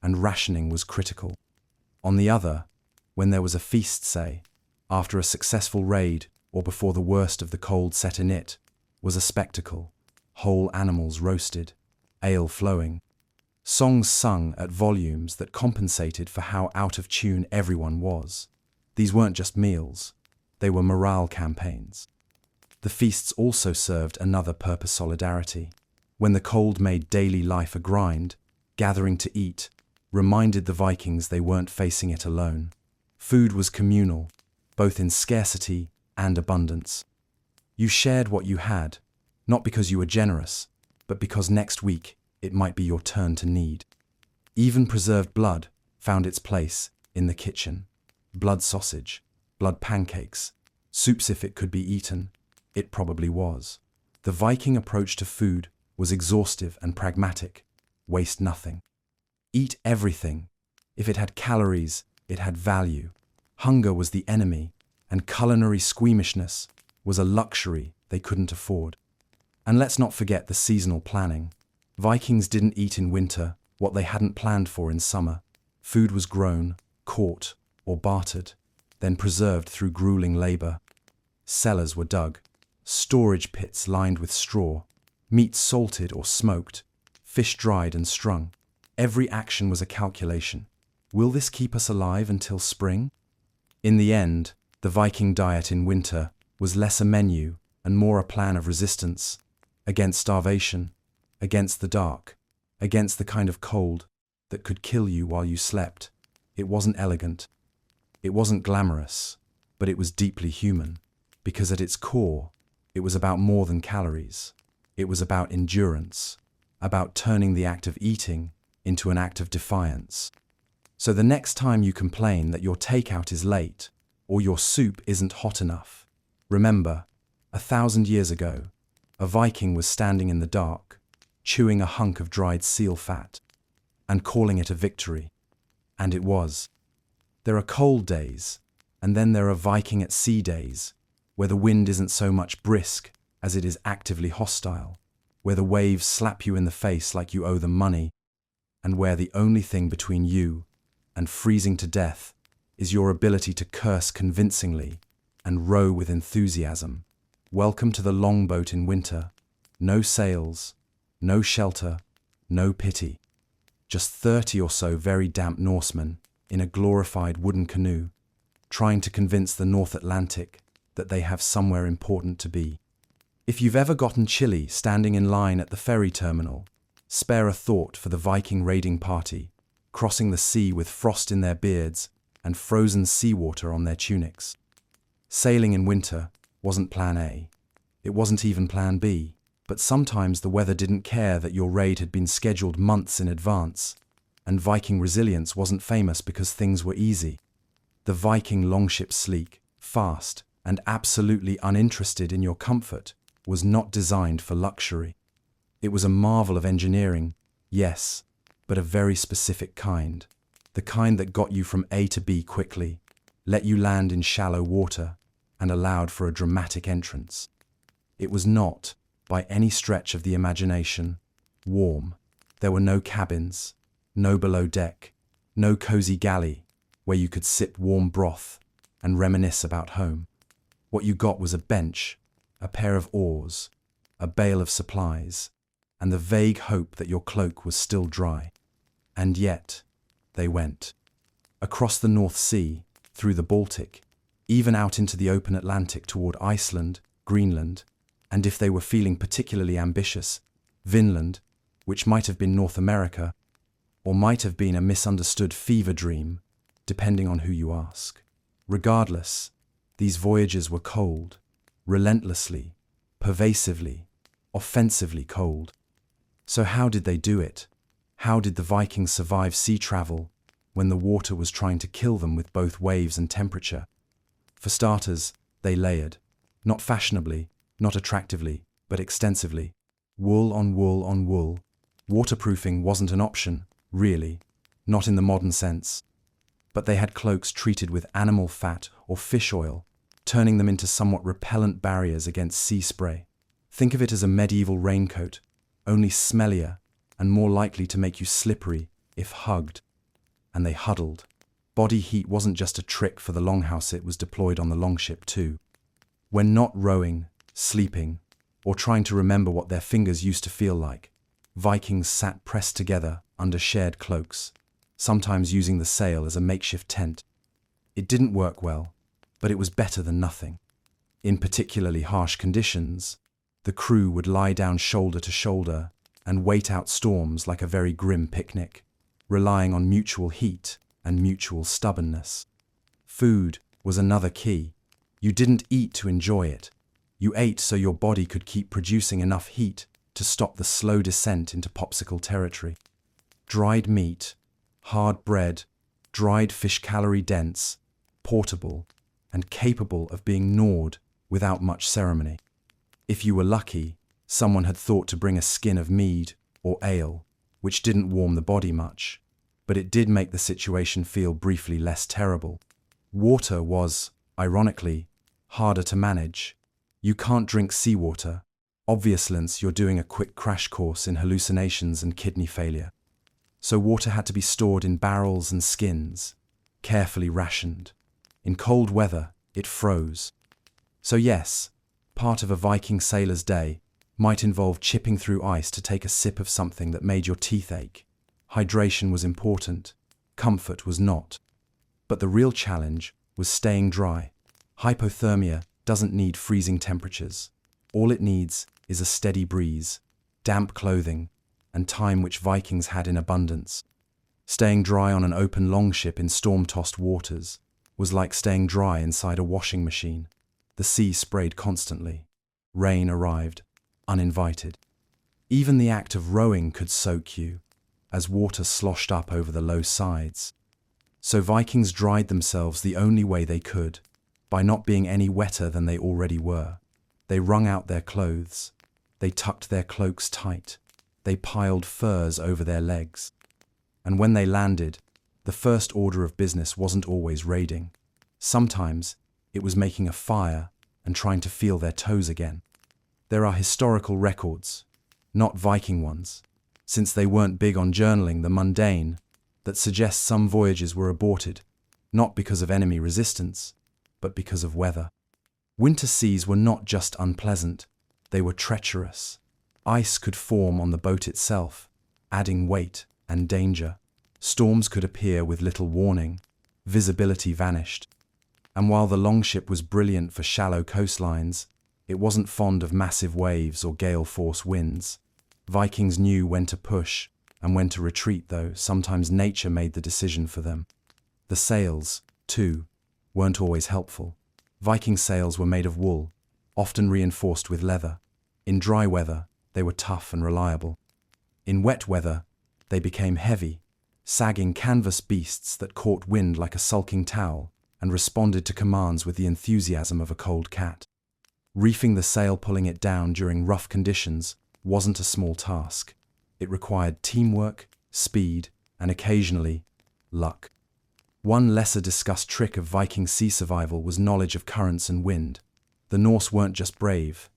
and rationing was critical. On the other, when there was a feast, say, after a successful raid or before the worst of the cold set in, it was a spectacle. Whole animals roasted, ale flowing, songs sung at volumes that compensated for how out of tune everyone was. These weren't just meals, they were morale campaigns. The feasts also served another purpose: solidarity. When the cold made daily life a grind, gathering to eat reminded the Vikings they weren't facing it alone. Food was communal, both in scarcity and abundance. You shared what you had, not because you were generous, but because next week it might be your turn to need. Even preserved blood found its place in the kitchen. Blood sausage, blood pancakes, soups. If it could be eaten, it probably was. The Viking approach to food was exhaustive and pragmatic. Waste nothing. Eat everything. If it had calories, it had value. Hunger was the enemy, and culinary squeamishness was a luxury they couldn't afford. And let's not forget the seasonal planning. Vikings didn't eat in winter what they hadn't planned for in summer. Food was grown, caught, or bartered, then preserved through grueling labor. Cellars were dug, storage pits lined with straw, meat salted or smoked, fish dried and strung. Every action was a calculation. Will this keep us alive until spring? In the end, the Viking diet in winter was less a menu and more a plan of resistance against starvation, against the dark, against the kind of cold that could kill you while you slept. It wasn't elegant. It wasn't glamorous, but it was deeply human, because at its core, it was about more than calories. It was about endurance, about turning the act of eating into an act of defiance. So the next time you complain that your takeout is late or your soup isn't hot enough, remember, 1,000 years ago, a Viking was standing in the dark, chewing a hunk of dried seal fat, and calling it a victory. And it was. There are cold days, and then there are Viking at sea days, where the wind isn't so much brisk as it is actively hostile, where the waves slap you in the face like you owe them money, and where the only thing between you and freezing to death is your ability to curse convincingly and row with enthusiasm. Welcome to the longboat in winter. No sails, no shelter, no pity. Just 30 or so very damp Norsemen in a glorified wooden canoe, trying to convince the North Atlantic that they have somewhere important to be. If you've ever gotten chilly standing in line at the ferry terminal, spare a thought for the Viking raiding party, crossing the sea with frost in their beards and frozen seawater on their tunics. Sailing in winter wasn't plan A. It wasn't even plan B. But sometimes the weather didn't care that your raid had been scheduled months in advance, and Viking resilience wasn't famous because things were easy. The Viking longship, sleek, fast, and absolutely uninterested in your comfort, was not designed for luxury. It was a marvel of engineering, yes, but a very specific kind. The kind that got you from A to B quickly, let you land in shallow water, and allowed for a dramatic entrance. It was not, by any stretch of the imagination, warm. There were no cabins, no below deck, no cozy galley where you could sip warm broth and reminisce about home. What you got was a bench, a pair of oars, a bale of supplies, and the vague hope that your cloak was still dry. And yet, they went. Across the North Sea, through the Baltic, even out into the open Atlantic toward Iceland, Greenland, and if they were feeling particularly ambitious, Vinland, which might have been North America, or might have been a misunderstood fever dream, depending on who you ask. Regardless, these voyages were cold, relentlessly, pervasively, offensively cold. So how did they do it? How did the Vikings survive sea travel when the water was trying to kill them with both waves and temperature? For starters, they layered, not fashionably, not attractively, but extensively. Wool on wool on wool. Waterproofing wasn't an option, really, not in the modern sense. But they had cloaks treated with animal fat or fish oil, turning them into somewhat repellent barriers against sea spray. Think of it as a medieval raincoat, only smellier and more likely to make you slippery if hugged. And they huddled. Body heat wasn't just a trick for the longhouse, it was deployed on the longship too. When not rowing, sleeping, or trying to remember what their fingers used to feel like, Vikings sat pressed together under shared cloaks, sometimes using the sail as a makeshift tent. It didn't work well, but it was better than nothing. In particularly harsh conditions, the crew would lie down shoulder to shoulder and wait out storms like a very grim picnic, relying on mutual heat and mutual stubbornness. Food was another key. You didn't eat to enjoy it. You ate so your body could keep producing enough heat to stop the slow descent into popsicle territory. Dried meat, hard bread, dried fish, calorie-dense, portable, and capable of being gnawed without much ceremony. If you were lucky, someone had thought to bring a skin of mead or ale, which didn't warm the body much, but it did make the situation feel briefly less terrible. Water was, ironically, harder to manage. You can't drink seawater. Obviously, you're doing a quick crash course in hallucinations and kidney failure. So water had to be stored in barrels and skins, carefully rationed. In cold weather, it froze. So yes, part of a Viking sailor's day might involve chipping through ice to take a sip of something that made your teeth ache. Hydration was important, comfort was not. But the real challenge was staying dry. Hypothermia doesn't need freezing temperatures. All it needs is a steady breeze, damp clothing, and time, which Vikings had in abundance. Staying dry on an open longship in storm-tossed waters was like staying dry inside a washing machine. The sea sprayed constantly. Rain arrived, uninvited. Even the act of rowing could soak you, as water sloshed up over the low sides. So Vikings dried themselves the only way they could, by not being any wetter than they already were. They wrung out their clothes. They tucked their cloaks tight. They piled furs over their legs. And when they landed, the first order of business wasn't always raiding. Sometimes it was making a fire and trying to feel their toes again. There are historical records, not Viking ones, since they weren't big on journaling the mundane, that suggest some voyages were aborted, not because of enemy resistance, but because of weather. Winter seas were not just unpleasant, they were treacherous. Ice could form on the boat itself, adding weight and danger. Storms could appear with little warning. Visibility vanished. And while the longship was brilliant for shallow coastlines, it wasn't fond of massive waves or gale-force winds. Vikings knew when to push and when to retreat, though sometimes nature made the decision for them. The sails, too, weren't always helpful. Viking sails were made of wool, often reinforced with leather. In dry weather, they were tough and reliable. In wet weather, they became heavy, sagging canvas beasts that caught wind like a sulking towel and responded to commands with the enthusiasm of a cold cat. Reefing the sail, pulling it down during rough conditions, wasn't a small task. It required teamwork, speed, and occasionally, luck. One lesser-discussed trick of Viking sea survival was knowledge of currents and wind. The Norse weren't just brave,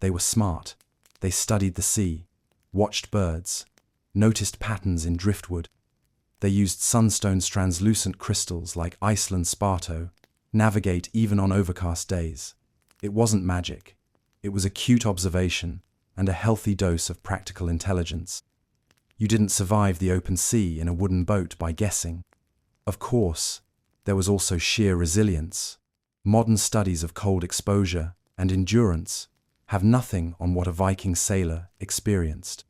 they were smart. They studied the sea, watched birds, noticed patterns in driftwood. They used sunstone's translucent crystals like Iceland's Sparto, navigate even on overcast days. It wasn't magic. It was acute observation and a healthy dose of practical intelligence. You didn't survive the open sea in a wooden boat by guessing. Of course, there was also sheer resilience. Modern studies of cold exposure and endurance have nothing on what a Viking sailor experienced.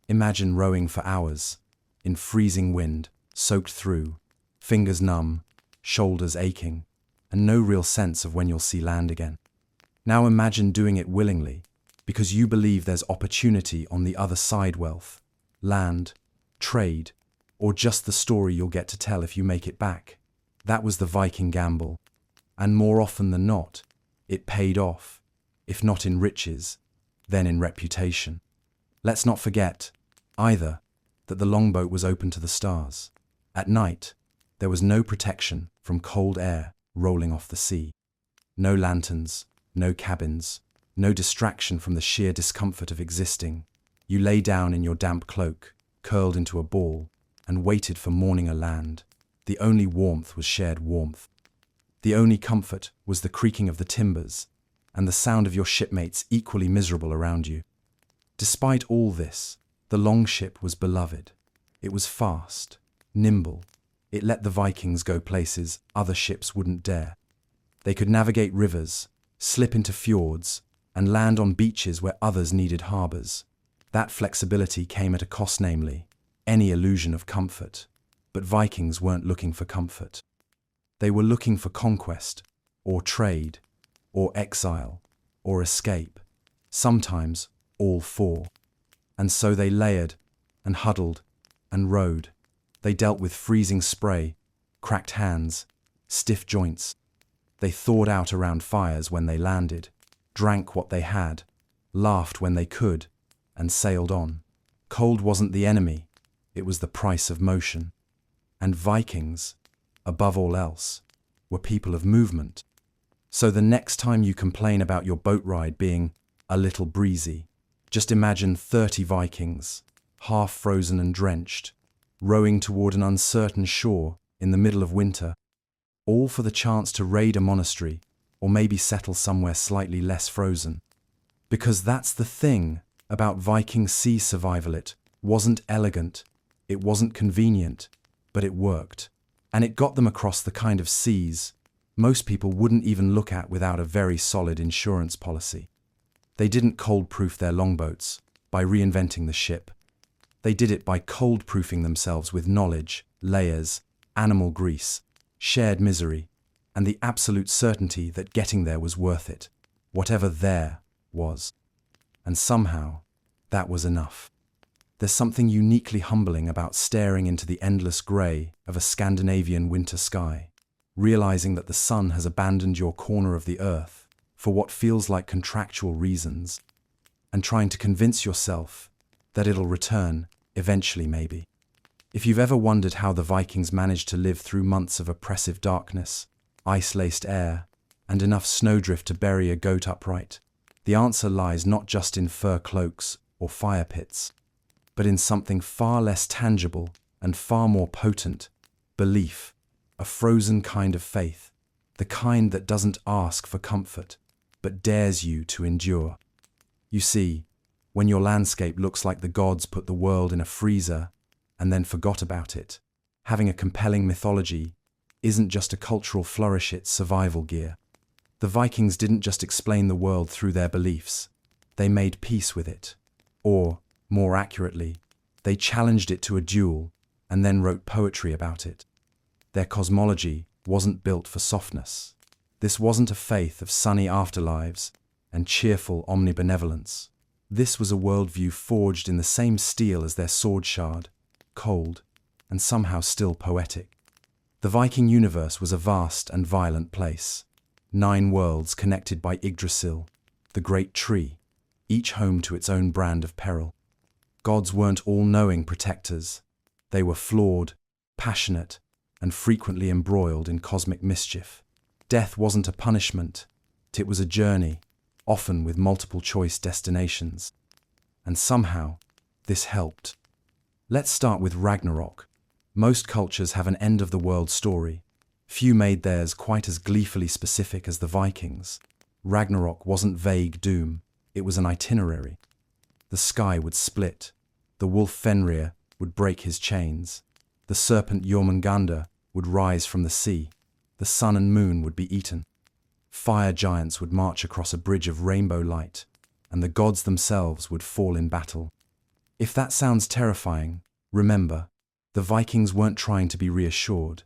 Imagine rowing for hours, in freezing wind, soaked through, fingers numb, shoulders aching, and no real sense of when you'll see land again. Now imagine doing it willingly, because you believe there's opportunity on the other side: wealth, land, trade, or just the story you'll get to tell if you make it back. That was the Viking gamble. And more often than not, it paid off, if not in riches, then in reputation. Let's not forget, either, that the longboat was open to the stars. At night, there was no protection from cold air rolling off the sea. No lanterns, no cabins, no distraction from the sheer discomfort of existing. You lay down in your damp cloak, curled into a ball, and waited for morning a land. The only warmth was shared warmth. The only comfort was the creaking of the timbers and the sound of your shipmates equally miserable around you. Despite all this, the longship was beloved. It was fast, nimble. It let the Vikings go places other ships wouldn't dare. They could navigate rivers, slip into fjords, and land on beaches where others needed harbors. That flexibility came at a cost, namely, any illusion of comfort. But Vikings weren't looking for comfort. They were looking for conquest, or trade, or exile, or escape, sometimes all four. And so they layered, and huddled, and rode. They dealt with freezing spray, cracked hands, stiff joints. They thawed out around fires when they landed, drank what they had, laughed when they could, and sailed on. Cold wasn't the enemy, it was the price of motion. And Vikings, above all else, were people of movement. So the next time you complain about your boat ride being a little breezy, just imagine 30 Vikings, half frozen and drenched, rowing toward an uncertain shore in the middle of winter, all for the chance to raid a monastery or maybe settle somewhere slightly less frozen. Because that's the thing about Viking sea survival. It wasn't elegant, it wasn't convenient, but it worked. And it got them across the kind of seas most people wouldn't even look at without a very solid insurance policy. They didn't cold-proof their longboats by reinventing the ship. They did it by cold-proofing themselves with knowledge, layers, animal grease, shared misery, and the absolute certainty that getting there was worth it, whatever there was. And somehow, that was enough. There's something uniquely humbling about staring into the endless grey of a Scandinavian winter sky, realizing that the sun has abandoned your corner of the earth for what feels like contractual reasons, and trying to convince yourself that it'll return eventually, maybe. If you've ever wondered how the Vikings managed to live through months of oppressive darkness, ice-laced air, and enough snowdrift to bury a goat upright, The answer lies not just in fur cloaks or fire pits, but in something far less tangible and far more potent: belief, a frozen kind of faith, the kind that doesn't ask for comfort, but dares you to endure. You see, when your landscape looks like the gods put the world in a freezer and then forgot about it, having a compelling mythology isn't just a cultural flourish, it's survival gear. The Vikings didn't just explain the world through their beliefs, they made peace with it. Or, more accurately, they challenged it to a duel and then wrote poetry about it. Their cosmology wasn't built for softness. This wasn't a faith of sunny afterlives and cheerful omnibenevolence. This was a worldview forged in the same steel as their sword shard, cold and somehow still poetic. The Viking universe was a vast and violent place. 9 worlds connected by Yggdrasil, the great tree, each home to its own brand of peril. Gods weren't all-knowing protectors. They were flawed, passionate, and frequently embroiled in cosmic mischief. Death wasn't a punishment, it was a journey, often with multiple choice destinations. And somehow, this helped. Let's start with Ragnarok. Most cultures have an end-of-the-world story. Few made theirs quite as gleefully specific as the Vikings. Ragnarok wasn't vague doom, it was an itinerary. The sky would split, the wolf Fenrir would break his chains, the serpent Jormungandr would rise from the sea, the sun and moon would be eaten. Fire giants would march across a bridge of rainbow light, and the gods themselves would fall in battle. If that sounds terrifying, remember, the Vikings weren't trying to be reassured.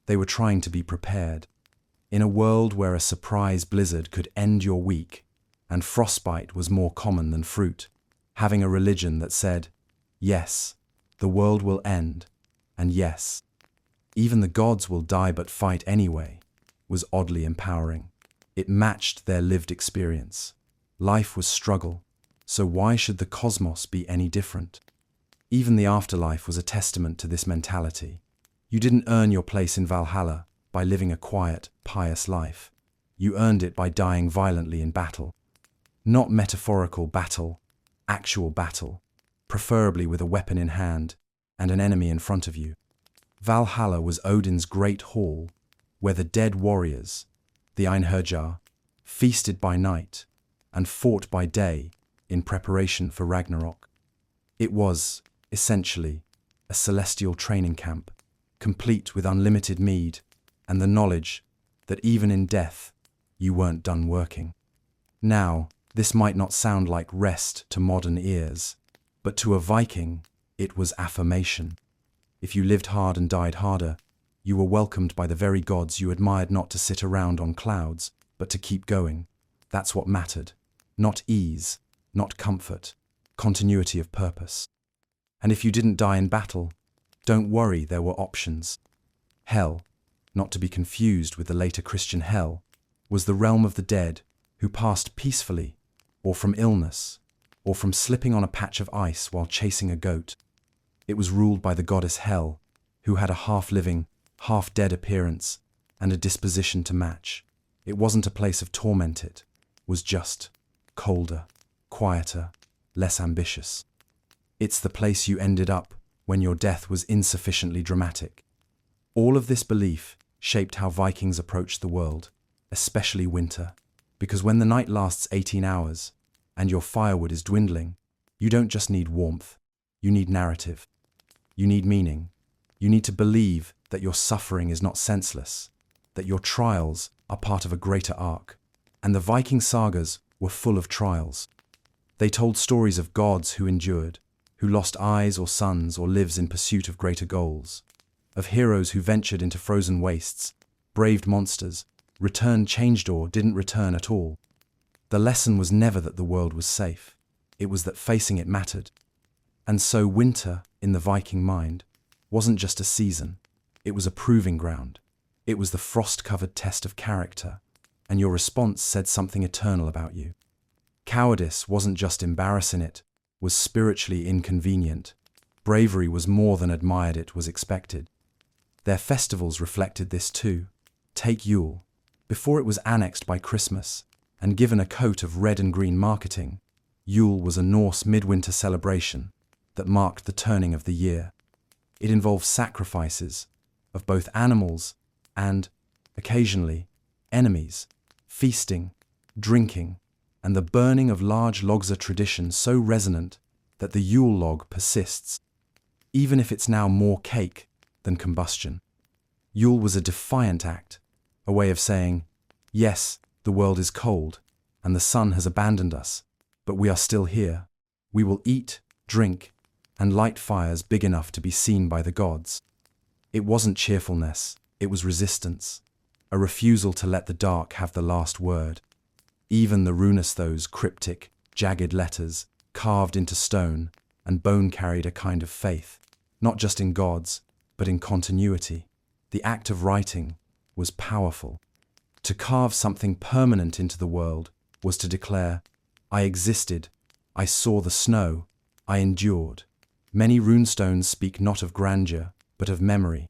They were trying to be prepared. In a world where a surprise blizzard could end your week, and frostbite was more common than fruit, having a religion that said, yes, the world will end, and yes, even the gods will die but fight anyway, was oddly empowering. It matched their lived experience. Life was struggle, so why should the cosmos be any different? Even the afterlife was a testament to this mentality. You didn't earn your place in Valhalla by living a quiet, pious life. You earned it by dying violently in battle. Not metaphorical battle, actual battle, preferably with a weapon in hand and an enemy in front of you. Valhalla was Odin's great hall, where the dead warriors, the Einherjar, feasted by night and fought by day in preparation for Ragnarok. It was, essentially, a celestial training camp, complete with unlimited mead and the knowledge that even in death, you weren't done working. Now, this might not sound like rest to modern ears, but to a Viking, it was affirmation. If you lived hard and died harder, you were welcomed by the very gods you admired not to sit around on clouds, but to keep going. That's what mattered. Not ease, not comfort, continuity of purpose. And if you didn't die in battle, don't worry, there were options. Hell, not to be confused with the later Christian hell, was the realm of the dead who passed peacefully, or from illness, or from slipping on a patch of ice while chasing a goat. It was ruled by the goddess Hel, who had a half-living, half-dead appearance and a disposition to match. It wasn't a place of torment, it was just colder, quieter, less ambitious. It's the place you ended up when your death was insufficiently dramatic. All of this belief shaped how Vikings approached the world, especially winter, because when the night lasts 18 hours and your firewood is dwindling, you don't just need warmth, you need narrative. You need meaning. You need to believe that your suffering is not senseless, that your trials are part of a greater arc. And the Viking sagas were full of trials. They told stories of gods who endured, who lost eyes or sons or lives in pursuit of greater goals, of heroes who ventured into frozen wastes, braved monsters, returned changed or didn't return at all. The lesson was never that the world was safe. It was that facing it mattered. And so winter, in the Viking mind, wasn't just a season. It was a proving ground. It was the frost-covered test of character, and your response said something eternal about you. Cowardice wasn't just embarrassing, it was spiritually inconvenient. Bravery was more than admired, it was expected. Their festivals reflected this too. Take Yule. Before it was annexed by Christmas and given a coat of red and green marketing, Yule was a Norse midwinter celebration that marked the turning of the year. It involved sacrifices of both animals and, occasionally, enemies, feasting, drinking, and the burning of large logs, a tradition so resonant that the Yule log persists, even if it's now more cake than combustion. Yule was a defiant act, a way of saying, yes, the world is cold, and the sun has abandoned us, but we are still here. We will eat, drink, and light fires big enough to be seen by the gods. It wasn't cheerfulness, it was resistance, a refusal to let the dark have the last word. Even the runes, those cryptic, jagged letters, carved into stone and bone, carried a kind of faith, not just in gods, but in continuity. The act of writing was powerful. To carve something permanent into the world was to declare, I existed, I saw the snow, I endured. Many runestones speak not of grandeur, but of memory.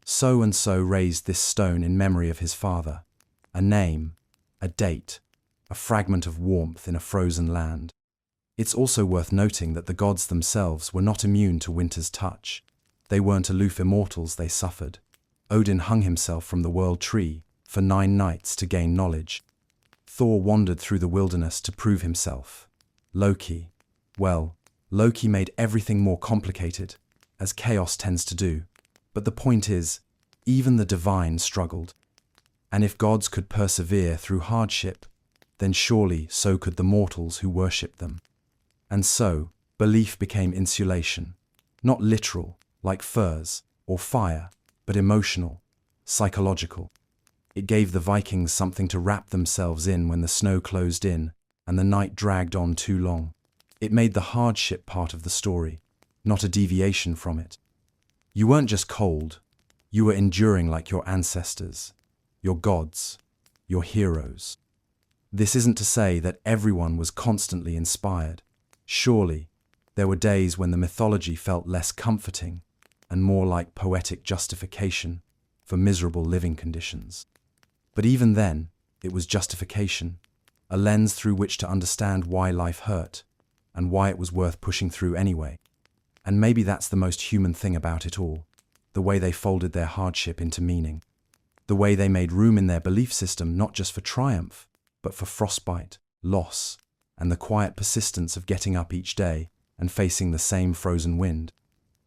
So and so raised this stone in memory of his father. A name, a date, a fragment of warmth in a frozen land. It's also worth noting that the gods themselves were not immune to winter's touch. They weren't aloof immortals, they suffered. Odin hung himself from the world tree for 9 nights to gain knowledge. Thor wandered through the wilderness to prove himself. Loki made everything more complicated, as chaos tends to do. But the point is, even the divine struggled. And if gods could persevere through hardship, then surely so could the mortals who worshipped them. And so, belief became insulation, not literal, like furs or fire, but emotional, psychological. It gave the Vikings something to wrap themselves in when the snow closed in and the night dragged on too long. It made the hardship part of the story, not a deviation from it. You weren't just cold, you were enduring like your ancestors, your gods, your heroes. This isn't to say that everyone was constantly inspired. Surely, there were days when the mythology felt less comforting and more like poetic justification for miserable living conditions. But even then, it was justification, a lens through which to understand why life hurt and why it was worth pushing through anyway. And maybe that's the most human thing about it all, the way they folded their hardship into meaning, the way they made room in their belief system not just for triumph, but for frostbite, loss, and the quiet persistence of getting up each day and facing the same frozen wind.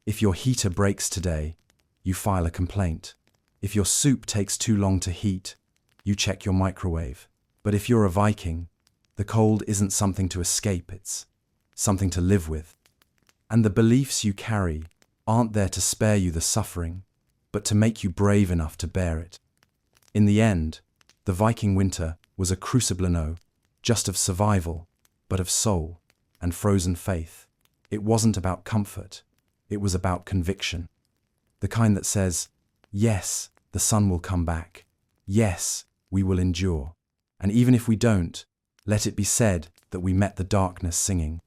If your heater breaks today, you file a complaint. If your soup takes too long to heat, you check your microwave. But if you're a Viking, the cold isn't something to escape, it's something to live with. And the beliefs you carry aren't there to spare you the suffering, but to make you brave enough to bear it. In the end, the Viking winter was a crucible no just of survival, but of soul and frozen faith. It wasn't about comfort, it was about conviction. The kind that says, yes, the sun will come back. Yes, we will endure. And even if we don't, let it be said that we met the darkness singing.